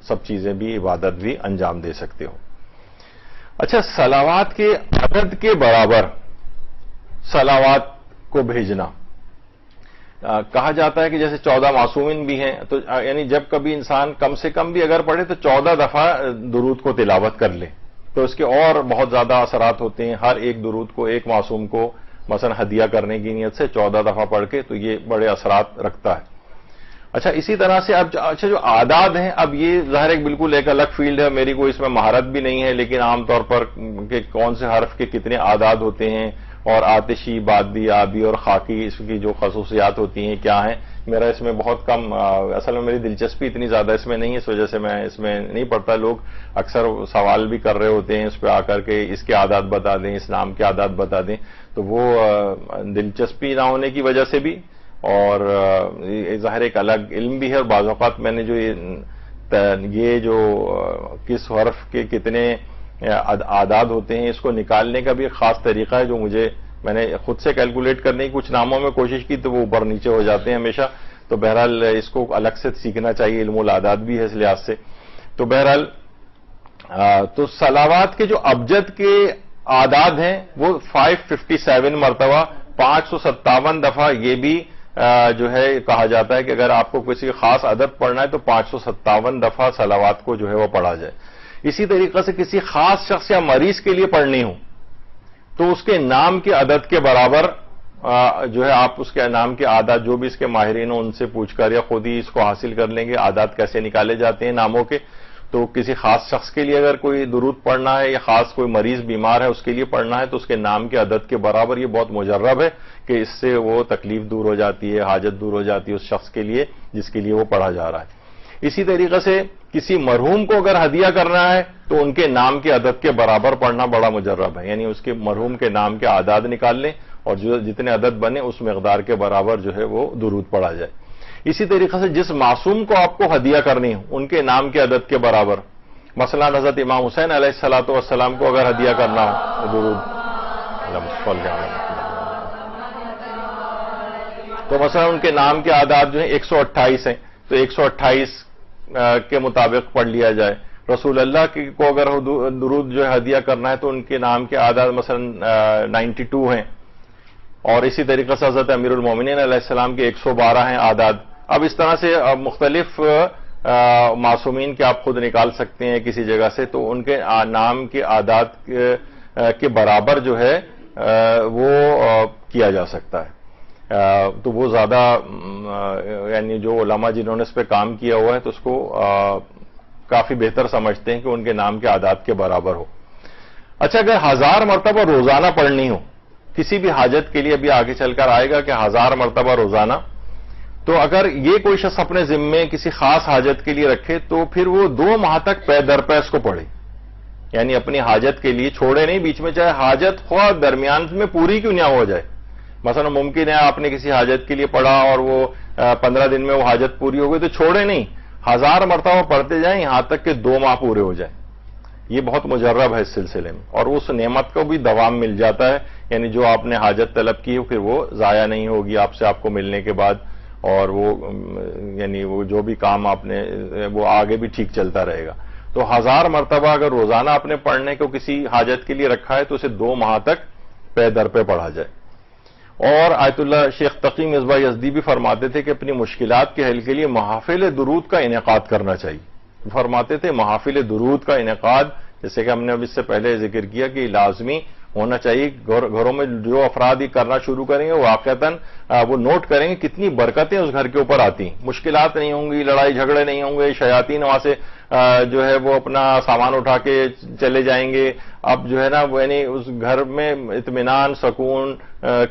سب چیزیں بھی، عبادت بھی انجام دے سکتے ہو۔ اچھا، صلوات کے عدد کے برابر صلوات کو بھیجنا، کہا جاتا ہے کہ جیسے 14 معصومین بھی ہیں، تو یعنی جب کبھی انسان کم سے کم بھی اگر پڑھے تو 14 دفعہ درود کو تلاوت کر لے تو اس کے اور بہت زیادہ اثرات ہوتے ہیں۔ ہر ایک درود کو ایک معصوم کو مثلا ہدیہ کرنے کی نیت سے 14 دفعہ پڑھ کے تو یہ بڑے اثرات رکھتا ہے۔ اچھا، اسی طرح سے اب جو اعداد ہیں، اب یہ ظاہر ہے بالکل ایک الگ فیلڈ ہے، میری کوئی اس میں مہارت بھی نہیں ہے، لیکن عام طور پر کہ کون سے حرف کے کتنے اعداد ہوتے ہیں اور آتشی، بادی، آبی اور خاکی اس کی جو خصوصیات ہوتی ہیں کیا ہیں، میرا اس میں بہت کم، اصل میں میری دلچسپی اتنی زیادہ اس میں نہیں ہے، اس وجہ سے میں اس میں نہیں پڑھتا۔ لوگ اکثر سوال بھی کر رہے ہوتے ہیں اس پہ آ کر کے اس کے اعداد بتا دیں، اس نام کے اعداد بتا دیں، تو وہ دلچسپی نہ ہونے کی وجہ سے بھی، اور ظاہر ایک الگ علم بھی ہے، اور بعض اوقات میں نے جو یہ جو کس حرف کے کتنے اعداد ہوتے ہیں اس کو نکالنے کا بھی ایک خاص طریقہ ہے جو میں نے خود سے کیلکولیٹ کرنے کی کچھ ناموں میں کوشش کی تو وہ اوپر نیچے ہو جاتے ہیں ہمیشہ، تو بہرحال اس کو الگ سے سیکھنا چاہیے، علم الاعداد بھی ہے اس لحاظ سے۔ تو بہرحال تو صلوات کے جو ابجد کے اعداد ہیں وہ 557 مرتبہ، 557 دفعہ، یہ بھی جو ہے کہا جاتا ہے کہ اگر آپ کو کسی خاص عدد پڑھنا ہے تو 557 دفعہ صلوات کو جو ہے وہ پڑھا جائے۔ اسی طریقے سے کسی خاص شخص یا مریض کے لیے پڑھنی ہو تو اس کے نام کے عدد کے برابر جو ہے آپ اس کے نام کے اعداد، جو بھی اس کے ماہرین ہوں ان سے پوچھ کر یا خود ہی اس کو حاصل کر لیں گے اعداد کیسے نکالے جاتے ہیں ناموں کے۔ تو کسی خاص شخص کے لیے اگر کوئی درود پڑھنا ہے یا خاص کوئی مریض بیمار ہے اس کے لیے پڑھنا ہے تو اس کے نام کے عدد کے برابر، یہ بہت مجرب ہے کہ اس سے وہ تکلیف دور ہو جاتی ہے، حاجت دور ہو جاتی ہے اس شخص کے لیے جس کے لیے وہ پڑھا جا رہا ہے۔ اسی طریقے سے کسی مرحوم کو اگر ہدیہ کرنا ہے تو ان کے نام کے عدد کے برابر پڑھنا بڑا مجرب ہے، یعنی اس کے مرحوم کے نام کے اعداد نکال لیں اور جو جتنے عدد بنے اس مقدار کے برابر جو ہے وہ درود پڑھا جائے۔ اسی طریقے سے جس معصوم کو آپ کو ہدیہ کرنی ہو ان کے نام کے عدد کے برابر، مثلا حضرت امام حسین علیہ الصلوۃ والسلام کو اگر ہدیہ کرنا ہو درود تو مثلا ان کے نام کے اعداد جو ہیں 128 ہیں تو 128 کے مطابق پڑھ لیا جائے. رسول اللہ کو اگر درود جو ہے ہدیہ کرنا ہے تو ان کے نام کے اعداد مثلا 92 ہیں، اور اسی طریقے سے حضرت امیر المومنین علیہ السلام کے 112 ہیں اعداد. اب اس طرح سے مختلف معصومین کے آپ خود نکال سکتے ہیں کسی جگہ سے، تو ان کے نام کے اعداد کے برابر جو ہے وہ کیا جا سکتا ہے. تو وہ زیادہ یعنی جو علماء جنہوں نے اس پہ کام کیا ہوا ہے تو اس کو کافی بہتر سمجھتے ہیں کہ ان کے نام کے اعداد کے برابر ہو. اچھا، اگر 1000 مرتبہ روزانہ پڑھنی ہو کسی بھی حاجت کے لیے، ابھی آگے چل کر آئے گا کہ 1000 مرتبہ روزانہ، تو اگر یہ کوئی شخص اپنے ذمے کسی خاص حاجت کے لیے رکھے تو پھر وہ 2 ماہ تک پے در پے اس کو پڑھے، یعنی اپنی حاجت کے لیے چھوڑے نہیں بیچ میں، چاہے حاجت خواہ درمیان میں پوری کیوں نہ ہو جائے. مثلا ممکن ہے آپ نے کسی حاجت کے لیے پڑھا اور وہ 15 دن میں وہ حاجت پوری ہو گئی تو چھوڑے نہیں، 1000 مرتبہ پڑھتے جائیں یہاں تک کہ 2 ماہ پورے ہو جائیں. یہ بہت مجرب ہے اس سلسلے میں، اور اس نعمت کو بھی دوام مل جاتا ہے، یعنی جو آپ نے حاجت طلب کی ہو پھر وہ ضائع نہیں ہوگی آپ کو ملنے کے بعد، اور وہ یعنی وہ جو بھی کام آپ نے وہ آگے بھی ٹھیک چلتا رہے گا. تو 1000 مرتبہ اگر روزانہ آپ نے پڑھنے کو کسی حاجت کے لیے رکھا ہے تو اسے 2 ماہ تک پے در پے پڑھا جائے. اور آیت اللہ شیخ تقی مصباح یزدی بھی فرماتے تھے کہ اپنی مشکلات کے حل کے لیے محافل درود کا انعقاد کرنا چاہیے. فرماتے تھے محافل درود کا انعقاد، جیسے کہ ہم نے اب اس سے پہلے ذکر کیا کہ لازمی ہونا چاہیے. گھروں میں جو افراد ہی کرنا شروع کریں گے واقعتاً وہ نوٹ کریں گے کتنی برکتیں اس گھر کے اوپر آتی ہیں. مشکلات نہیں ہوں گی، لڑائی جھگڑے نہیں ہوں گے، شیاطین وہاں سے جو ہے وہ اپنا سامان اٹھا کے چلے جائیں گے. اب جو ہے نا وہ یعنی اس گھر میں اطمینان سکون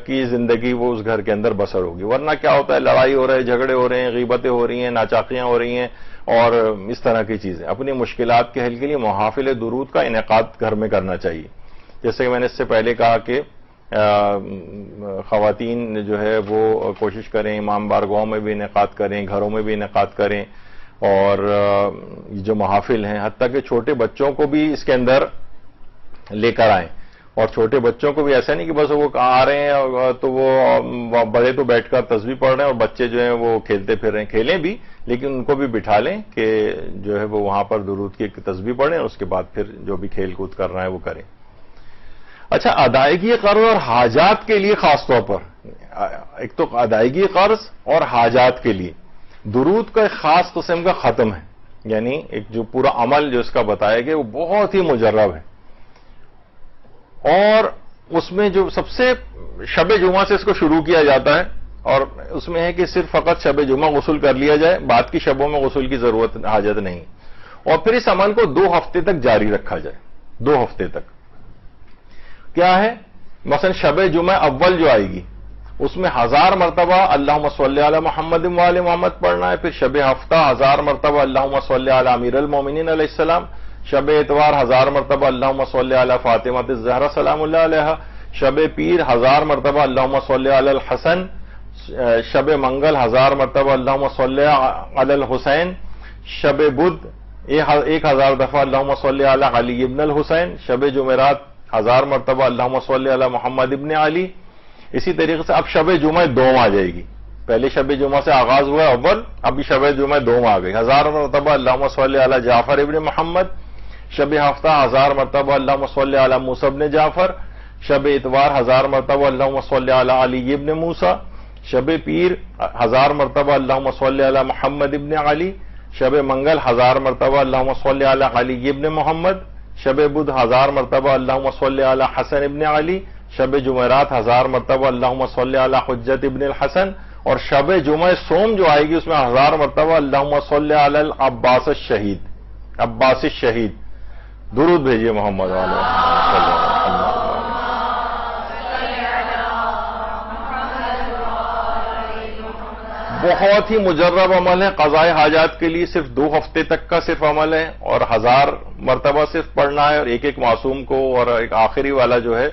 کی زندگی وہ اس گھر کے اندر بسر ہوگی. ورنہ کیا ہوتا ہے، لڑائی ہو رہے ہیں، جھگڑے ہو رہے ہیں، غیبتیں ہو رہی ہیں، ناچاقیاں ہو رہی ہیں اور اس طرح کی چیزیں. اپنی مشکلات کے حل کے لیے محافل درود کا انعقاد گھر میں کرنا چاہیے. جیسے کہ میں نے اس سے پہلے کہا کہ خواتین جو ہے وہ کوشش کریں امام بارگاہوں میں بھی انعقاد کریں، گھروں میں بھی انعقاد کریں، اور جو محافل ہیں حتیٰ کہ چھوٹے بچوں کو بھی اس کے اندر لے کر آئیں. اور چھوٹے بچوں کو بھی ایسا نہیں کہ بس وہ آ رہے ہیں تو وہ بڑے تو بیٹھ کر تسبیح پڑھ رہے ہیں اور بچے جو ہیں وہ کھیلتے پھر رہے ہیں. کھیلیں بھی لیکن ان کو بھی بٹھا لیں کہ جو ہے وہ وہاں پر درود کی تسبیح پڑھیں اور اس کے بعد پھر جو بھی کھیل کود کر رہا ہے وہ کریں. اچھا، ادائیگی قرض اور حاجات کے لیے خاص طور پر، ایک تو ادائیگی قرض اور حاجات کے لیے درود کا ایک خاص قسم کا ختم ہے، یعنی ایک جو پورا عمل جو اس کا بتایا گیا وہ بہت ہی مجرب ہے. اور اس میں جو سب سے شب جمعہ سے اس کو شروع کیا جاتا ہے، اور اس میں ہے کہ صرف فقط شب جمعہ غسل کر لیا جائے، بعد کی شبوں میں غسل کی ضرورت حاجت نہیں. اور پھر اس عمل کو 2 ہفتے تک جاری رکھا جائے. 2 ہفتے تک کیا ہے، مثلا شب جمعہ اول جو آئے گی اس میں 1000 مرتبہ اللہم صلی علی محمد و آل محمد پڑھنا ہے. پھر شب ہفتہ 1000 مرتبہ اللہم صلی علی امیر المومنین علیہ السلام. شب اتوار 1000 مرتبہ اللہم صلی علی فاطمہ الزہرا سلام اللہ علیہا. شب پیر 1000 مرتبہ اللہم صلی علی الحسن. شب منگل 1000 مرتبہ اللہم صلی علی الحسین. شب بدھ 1000 دفعہ اللہم صلی علی علی ابن الحسین. شب جمعرات 1000 مرتبہ اللہم صلی علی محمد ابن علی. اسی طریقے سے اب شب جمعہ دوم آ جائے گی. پہلے شب جمعہ سے آغاز ہوا اول، ابھی شب جمعہ دوم آ گئی. 1000 مرتبہ اللہم صلی علی جعفر ابن محمد. شب ہفتہ 1000 مرتبہ اللہم صلی علی موسیٰ ابن جعفر. شب اتوار 1000 مرتبہ اللہم صلی علی علی ابن موسیٰ. شب پیر 1000 مرتبہ اللہم صلی علی محمد ابن علی. شب منگل 1000 مرتبہ اللہم صلی علی علی ابن محمد. شب بدھ 1000 مرتبہ اللہم صلی علی حسن ابن علی. شب جمعرات 1000 مرتبہ اللہم صلی علی حجت ابن الحسن. اور شب جمعہ سوم جو آئے گی اس میں 1000 مرتبہ اللہم صلی علی العباس الشہید. عباس الشہید. درود بھیجیے محمد علیہ بہت ہی مجرب عمل ہے. قضاء حاجات کے لیے صرف 2 ہفتے تک کا صرف عمل ہے، اور 1000 مرتبہ صرف پڑھنا ہے. اور ایک معصوم کو، اور ایک آخری والا جو ہے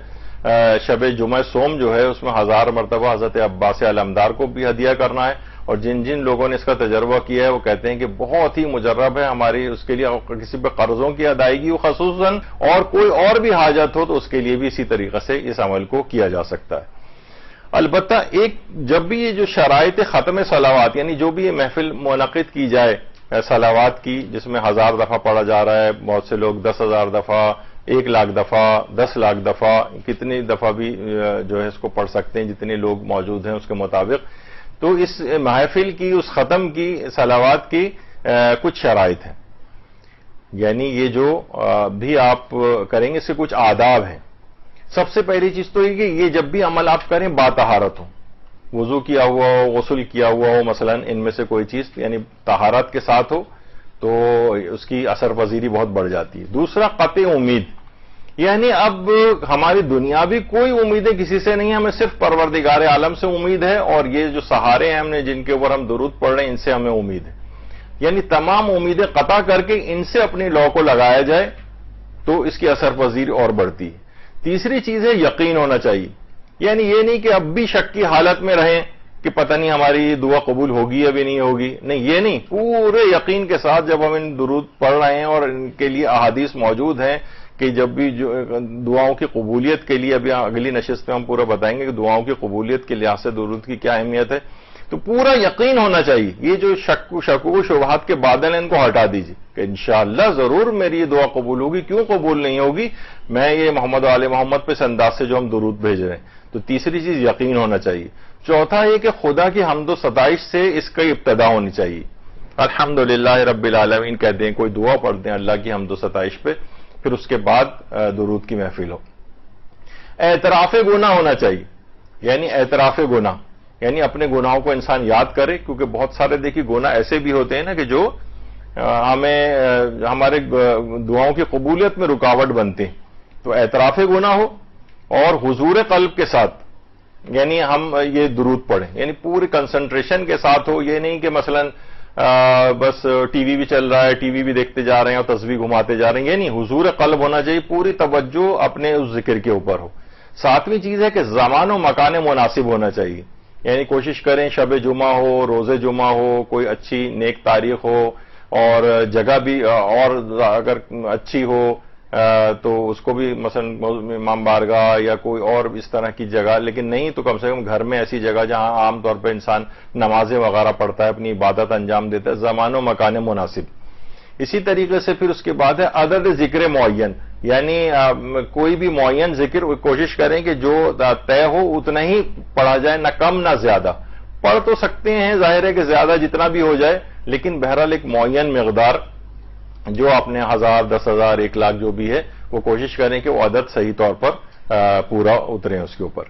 شب جمعہ سوم جو ہے اس میں 1000 مرتبہ حضرت عباس علمدار کو بھی ہدیہ کرنا ہے. اور جن جن لوگوں نے اس کا تجربہ کیا ہے وہ کہتے ہیں کہ بہت ہی مجرب ہے ہماری اس کے لیے کسی پہ قرضوں کی ادائیگی ہو خصوصاً، اور کوئی اور بھی حاجت ہو تو اس کے لیے بھی اسی طریقے سے اس عمل کو کیا جا سکتا ہے۔ البتہ جب بھی یہ جو شرائط ختم صلوات، یعنی جو بھی یہ محفل منعقد کی جائے صلوات کی، جس میں 1000 دفعہ پڑھا جا رہا ہے، بہت سے لوگ 10,000 دفعہ، 1,00,000 دفعہ، 10,00,000 دفعہ، کتنی دفعہ بھی جو ہے اس کو پڑھ سکتے ہیں جتنے لوگ موجود ہیں اس کے مطابق، تو اس محفل کی، اس ختم کی صلوات کی کچھ شرائط ہیں، یعنی یہ جو بھی آپ کریں گے اس کے کچھ آداب ہیں۔ سب سے پہلی چیز تو یہ کہ یہ جب بھی عمل آپ کریں باطہارت ہو، وضو کیا ہوا ہو، غسل کیا ہوا ہو، مثلا ان میں سے کوئی چیز یعنی طہارت کے ساتھ ہو تو اس کی اثر پذیری بہت بڑھ جاتی ہے۔ دوسرا قطع امید، یعنی اب ہماری دنیاوی کوئی امیدیں کسی سے نہیں، ہمیں صرف پروردگار عالم سے امید ہے، اور یہ جو سہارے ہیں ہم نے جن کے اوپر ہم درود پڑھ رہے ہیں ان سے ہمیں امید ہے، یعنی تمام امیدیں قطع کر کے ان سے اپنی لو کو لگایا جائے تو اس کی اثر پذیری اور بڑھتی ہے۔ تیسری چیز ہے یقین ہونا چاہیے، یعنی یہ نہیں کہ اب بھی شک کی حالت میں رہیں کہ پتہ نہیں ہماری دعا قبول ہوگی یا بھی نہیں ہوگی، نہیں، یہ نہیں، پورے یقین کے ساتھ جب ہم ان درود پڑھ رہے ہیں، اور ان کے لیے احادیث موجود ہیں کہ جب بھی دعاؤں کی قبولیت کے لیے، ابھی اگلی نشست میں ہم پورا بتائیں گے کہ دعاؤں کی قبولیت کے لحاظ سے درود کی کیا اہمیت ہے، تو پورا یقین ہونا چاہیے۔ یہ جو شک و شبہات کے بادل ہیں ان کو ہٹا دیجیے کہ انشاءاللہ ضرور میری یہ دعا قبول ہوگی، کیوں قبول نہیں ہوگی، میں یہ محمد و آل محمد پہ اس انداز سے جو ہم درود بھیج رہے ہیں۔ تو تیسری چیز یقین ہونا چاہیے۔ چوتھا یہ کہ خدا کی حمد و ستائش سے اس کی ابتدا ہونی چاہیے، الحمدللہ رب العالمین کہتے ہیں، کوئی دعا پڑھتے ہیں اللہ کی حمد و ستائش پہ، پھر اس کے بعد درود کی محفل ہو۔ اعتراف گناہ ہونا چاہیے، یعنی اعتراف گناہ، یعنی اپنے گناہوں کو انسان یاد کرے، کیونکہ بہت سارے دیکھیے گناہ ایسے بھی ہوتے ہیں نا کہ جو ہمارے دعاؤں کی قبولیت میں رکاوٹ بنتے ہیں، تو اعتراف گناہ ہو اور حضور قلب کے ساتھ، یعنی ہم یہ درود پڑھیں، یعنی پوری کنسنٹریشن کے ساتھ ہو، یہ نہیں کہ مثلا بس ٹی وی بھی چل رہا ہے، ٹی وی بھی دیکھتے جا رہے ہیں اور تسبیح گھماتے جا رہے ہیں، یہ نہیں، حضور قلب ہونا چاہیے، پوری توجہ اپنے اس ذکر کے اوپر ہو۔ ساتویں چیز ہے کہ زمان و مکان مناسب ہونا چاہیے، یعنی کوشش کریں شب جمعہ ہو، روز جمعہ ہو، کوئی اچھی نیک تاریخ ہو، اور جگہ بھی اور اگر اچھی ہو تو اس کو بھی مثلا امام بارگاہ یا کوئی اور اس طرح کی جگہ، لیکن نہیں تو کم سے کم گھر میں ایسی جگہ جہاں عام طور پہ انسان نمازیں وغیرہ پڑھتا ہے، اپنی عبادت انجام دیتا ہے، زمان و مکان مناسب۔ اسی طریقے سے پھر اس کے بعد ہے عدد ذکر معین، یعنی کوئی بھی معین ذکر کوشش کریں کہ جو طے ہو اتنا ہی پڑھا جائے، نہ کم نہ زیادہ۔ پڑھ تو سکتے ہیں، ظاہر ہے کہ زیادہ جتنا بھی ہو جائے، لیکن بہرحال ایک معین مقدار جو اپنے 1000، 10,000، 1,00,000 جو بھی ہے وہ کوشش کریں کہ وہ عدد صحیح طور پر پورا اتریں اس کے اوپر۔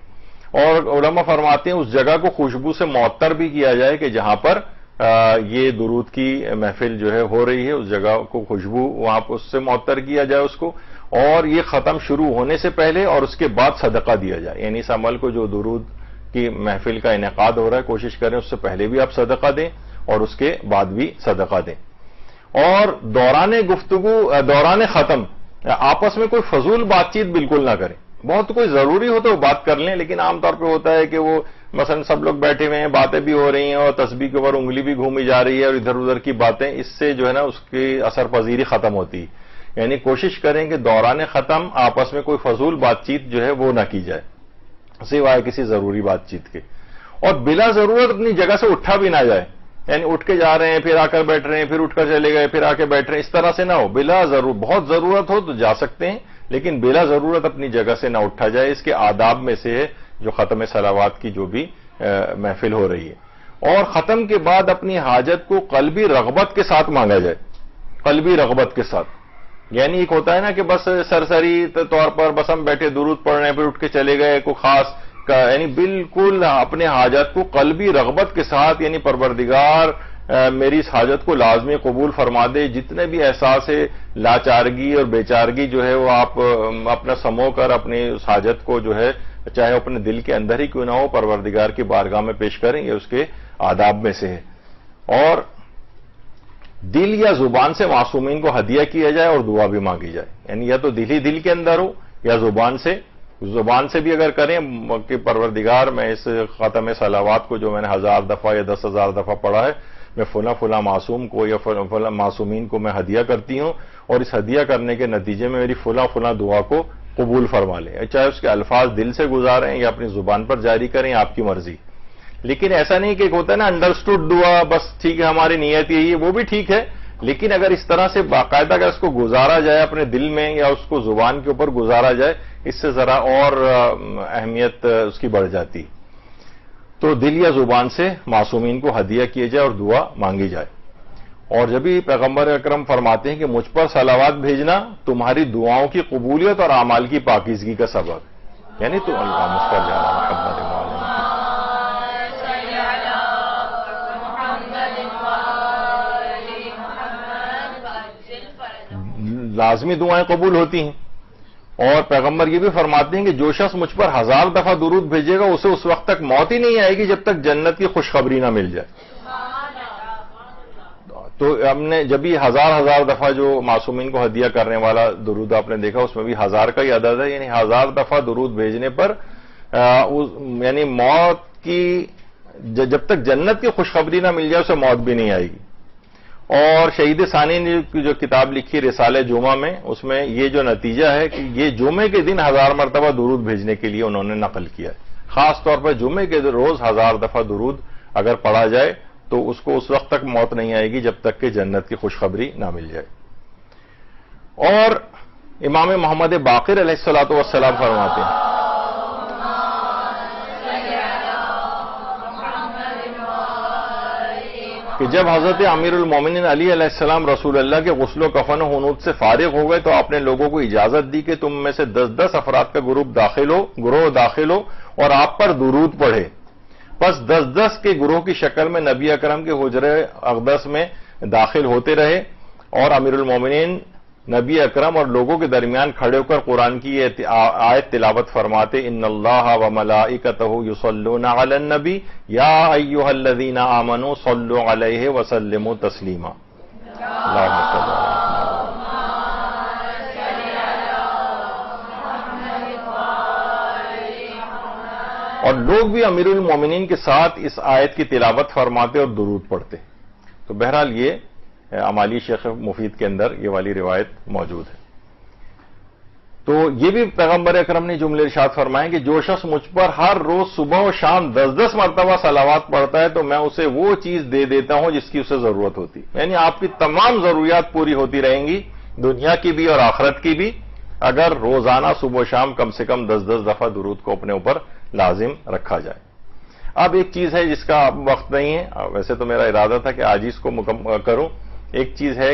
اور علماء فرماتے ہیں اس جگہ کو خوشبو سے معطر بھی کیا جائے کہ جہاں پر یہ درود کی محفل جو ہے ہو رہی ہے، اس جگہ کو خوشبو وہاں پر اس سے معطر کیا جائے اس کو، اور یہ ختم شروع ہونے سے پہلے اور اس کے بعد صدقہ دیا جائے، یعنی اس عمل کو جو درود کی محفل کا انعقاد ہو رہا ہے کوشش کریں اس سے پہلے بھی آپ صدقہ دیں اور اس کے بعد بھی صدقہ دیں۔ اور دوران ختم آپس میں کوئی فضول بات چیت بالکل نہ کریں، بہت کوئی ضروری ہو تو بات کر لیں، لیکن عام طور پہ ہوتا ہے کہ وہ مثلا سب لوگ بیٹھے ہوئے ہیں، باتیں بھی ہو رہی ہیں اور تسبیح کے اوپر انگلی بھی گھومی جا رہی ہے اور ادھر ادھر کی باتیں، اس سے جو ہے نا اس کی اثر پذیری ختم ہوتی ہے۔ یعنی کوشش کریں کہ دوران ختم آپس میں کوئی فضول بات چیت جو ہے وہ نہ کی جائے سوائے کسی ضروری بات چیت کے، اور بلا ضرورت اپنی جگہ سے اٹھا بھی نہ جائے، یعنی اٹھ کے جا رہے ہیں پھر آ کر بیٹھ رہے ہیں، پھر اٹھ کر چلے گئے پھر آ کے بیٹھ رہے ہیں، اس طرح سے نہ ہو، بلا ضرورت، بہت ضرورت ہو تو جا سکتے ہیں لیکن بلا ضرورت اپنی جگہ سے نہ اٹھا جائے۔ اس کے آداب میں سے ہے جو ختم صلوات کی جو بھی محفل ہو رہی ہے۔ اور ختم کے بعد اپنی حاجت کو قلبی رغبت کے ساتھ مانگا جائے، قلبی رغبت کے ساتھ، یعنی ایک ہوتا ہے نا کہ بس سرسری طور پر بس ہم بیٹھے درود پڑھ رہے ہیں پھر اٹھ کے چلے گئے، کوئی خاص یعنی بالکل اپنے حاجت کو قلبی رغبت کے ساتھ، یعنی پروردگار میری اس حاجت کو لازمی قبول فرما دے، جتنے بھی احساس ہے لاچارگی اور بیچارگی جو ہے وہ آپ اپنا سمو کر اپنی اس حاجت کو جو ہے چاہے اپنے دل کے اندر ہی کیوں نہ ہو پروردگار کی بارگاہ میں پیش کریں، یہ اس کے آداب میں سے ہے۔ اور دل یا زبان سے معصومین کو ہدیہ کیا جائے اور دعا بھی مانگی جائے، یعنی یا تو دل ہی دل کے اندر ہو یا زبان سے زبان سے بھی اگر کریں کہ پروردگار میں اس ختم صلوات کو جو میں نے 1000 دفعہ یا 10,000 دفعہ پڑھا ہے، میں فلاں معصوم کو یا فلاں معصومین کو میں ہدیہ کرتی ہوں، اور اس ہدیہ کرنے کے نتیجے میں میری فلاں دعا کو قبول فرما لیں، چاہے اس کے الفاظ دل سے گزاریں یا اپنی زبان پر جاری کریں، آپ کی مرضی۔ لیکن ایسا نہیں کہ ایک ہوتا ہے نا انڈرسٹوڈ دعا، بس ٹھیک ہے ہماری نیت یہی ہے، وہ بھی ٹھیک ہے، لیکن اگر اس طرح سے باقاعدہ اگر اس کو گزارا جائے اپنے دل میں یا اس کو زبان کے اوپر گزارا جائے، اس سے ذرا اور اہمیت اس کی بڑھ جاتی۔ تو دل یا زبان سے معصومین کو ہدیہ کیے جائے اور دعا مانگی جائے۔ اور جب بھی پیغمبر اکرم فرماتے ہیں کہ مجھ پر صلوات بھیجنا تمہاری دعاؤں کی قبولیت اور اعمال کی پاکیزگی کا سبب، یعنی تو اللہ مصطفیٰ محمد لازمی دعائیں قبول ہوتی ہیں۔ اور پیغمبر یہ بھی فرماتے ہیں کہ جو شخص مجھ پر 1000 دفعہ درود بھیجے گا اسے اس وقت تک موت ہی نہیں آئے گی جب تک جنت کی خوشخبری نہ مل جائے۔ تو ہم نے جب بھی 1000 دفعہ جو معصومین کو ہدیہ کرنے والا درود آپ نے دیکھا، اس میں بھی 1000 کا ہی عدد ہے، یعنی 1000 دفعہ درود بھیجنے پر یعنی موت کی جب تک جنت کی خوشخبری نہ مل جائے اسے موت بھی نہیں آئے گی۔ اور شہید ثانی نے جو کتاب لکھی رسالہ جمعہ میں، اس میں یہ جو نتیجہ ہے کہ یہ جمعے کے دن 1000 مرتبہ درود بھیجنے کے لیے انہوں نے نقل کیا ہے۔ خاص طور پر جمعے کے روز 1000 دفعہ درود اگر پڑھا جائے تو اس کو اس وقت تک موت نہیں آئے گی جب تک کہ جنت کی خوشخبری نہ مل جائے۔ اور امام محمد باقر علیہ الصلوۃ والسلام فرماتے ہیں کہ جب حضرت امیر المومنین علی علیہ السلام رسول اللہ کے غسل و کفن و حنوط سے فارغ ہو گئے تو آپ نے لوگوں کو اجازت دی کہ تم میں سے 10 افراد کا گروہ داخل ہو اور آپ پر درود پڑھے۔ بس 10 کے گروہ کی شکل میں نبی اکرم کے حجرہ اقدس میں داخل ہوتے رہے، اور امیر المومنین نبی اکرم اور لوگوں کے درمیان کھڑے ہو کر قرآن کی یہ آیت تلاوت فرماتے، ان اللہ وملائکتہ یصلون علی النبی یا ایھا الذین آمنوا صلوا علیہ وسلموا تسلیما۔ اللہم صل علی اور لوگ بھی امیر المومنین کے ساتھ اس آیت کی تلاوت فرماتے اور درود پڑھتے۔ تو بہرحال یہ امالی شیخ مفید کے اندر یہ والی روایت موجود ہے۔ تو یہ بھی پیغمبر اکرم نے جملے ارشاد فرمائے کہ جو شخص مجھ پر ہر روز صبح و شام 10 مرتبہ صلوات پڑھتا ہے تو میں اسے وہ چیز دے دیتا ہوں جس کی اسے ضرورت ہوتی، یعنی آپ کی تمام ضروریات پوری ہوتی رہیں گی، دنیا کی بھی اور آخرت کی بھی، اگر روزانہ صبح و شام کم سے کم 10 دفعہ درود کو اپنے اوپر لازم رکھا جائے۔ اب ایک چیز ہے جس کا وقت نہیں ہے، ویسے تو میرا ارادہ تھا کہ آج اس کو مکمل کروں۔ ایک چیز ہے،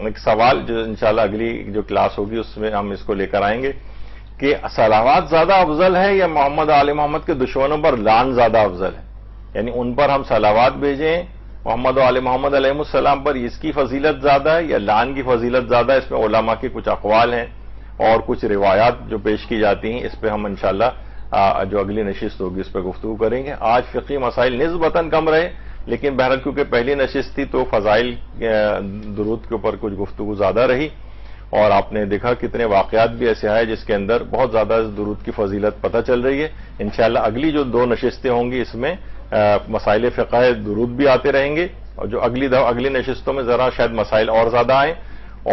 ایک سوال جو انشاءاللہ اگلی جو کلاس ہوگی اس میں ہم اس کو لے کر آئیں گے کہ صلوات زیادہ افضل ہے یا محمد آل محمد کے دشمنوں پر لعن زیادہ افضل ہے، یعنی ان پر ہم صلوات بھیجیں محمد آل محمد علیہ السلام پر، اس کی فضیلت زیادہ ہے یا لعن کی فضیلت زیادہ ہے؟ اس میں علماء کے کچھ اقوال ہیں اور کچھ روایات جو پیش کی جاتی ہیں، اس پہ ہم انشاءاللہ جو اگلی نشست ہوگی اس پہ گفتگو کریں گے۔ آج فقہی مسائل نسبتاً کم رہے، لیکن بہرحال کیونکہ پہلی نشست تھی تو فضائل درود کے اوپر کچھ گفتگو زیادہ رہی، اور آپ نے دیکھا کتنے واقعات بھی ایسے آئے جس کے اندر بہت زیادہ درود کی فضیلت پتہ چل رہی ہے۔ انشاءاللہ اگلی جو 2 نشستیں ہوں گی اس میں مسائل فقہ درود بھی آتے رہیں گے، اور جو اگلی نشستوں میں ذرا شاید مسائل اور زیادہ آئیں،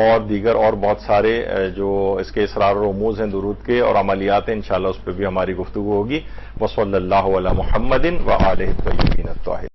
اور دیگر اور بہت سارے جو اس کے اسرار و رموز ہیں درود کے اور عملیات ہیں، انشاءاللہ اس پہ بھی ہماری گفتگو ہوگی۔ وصلی اللہ علی محمد وآلہ الطیبین الطاہرین۔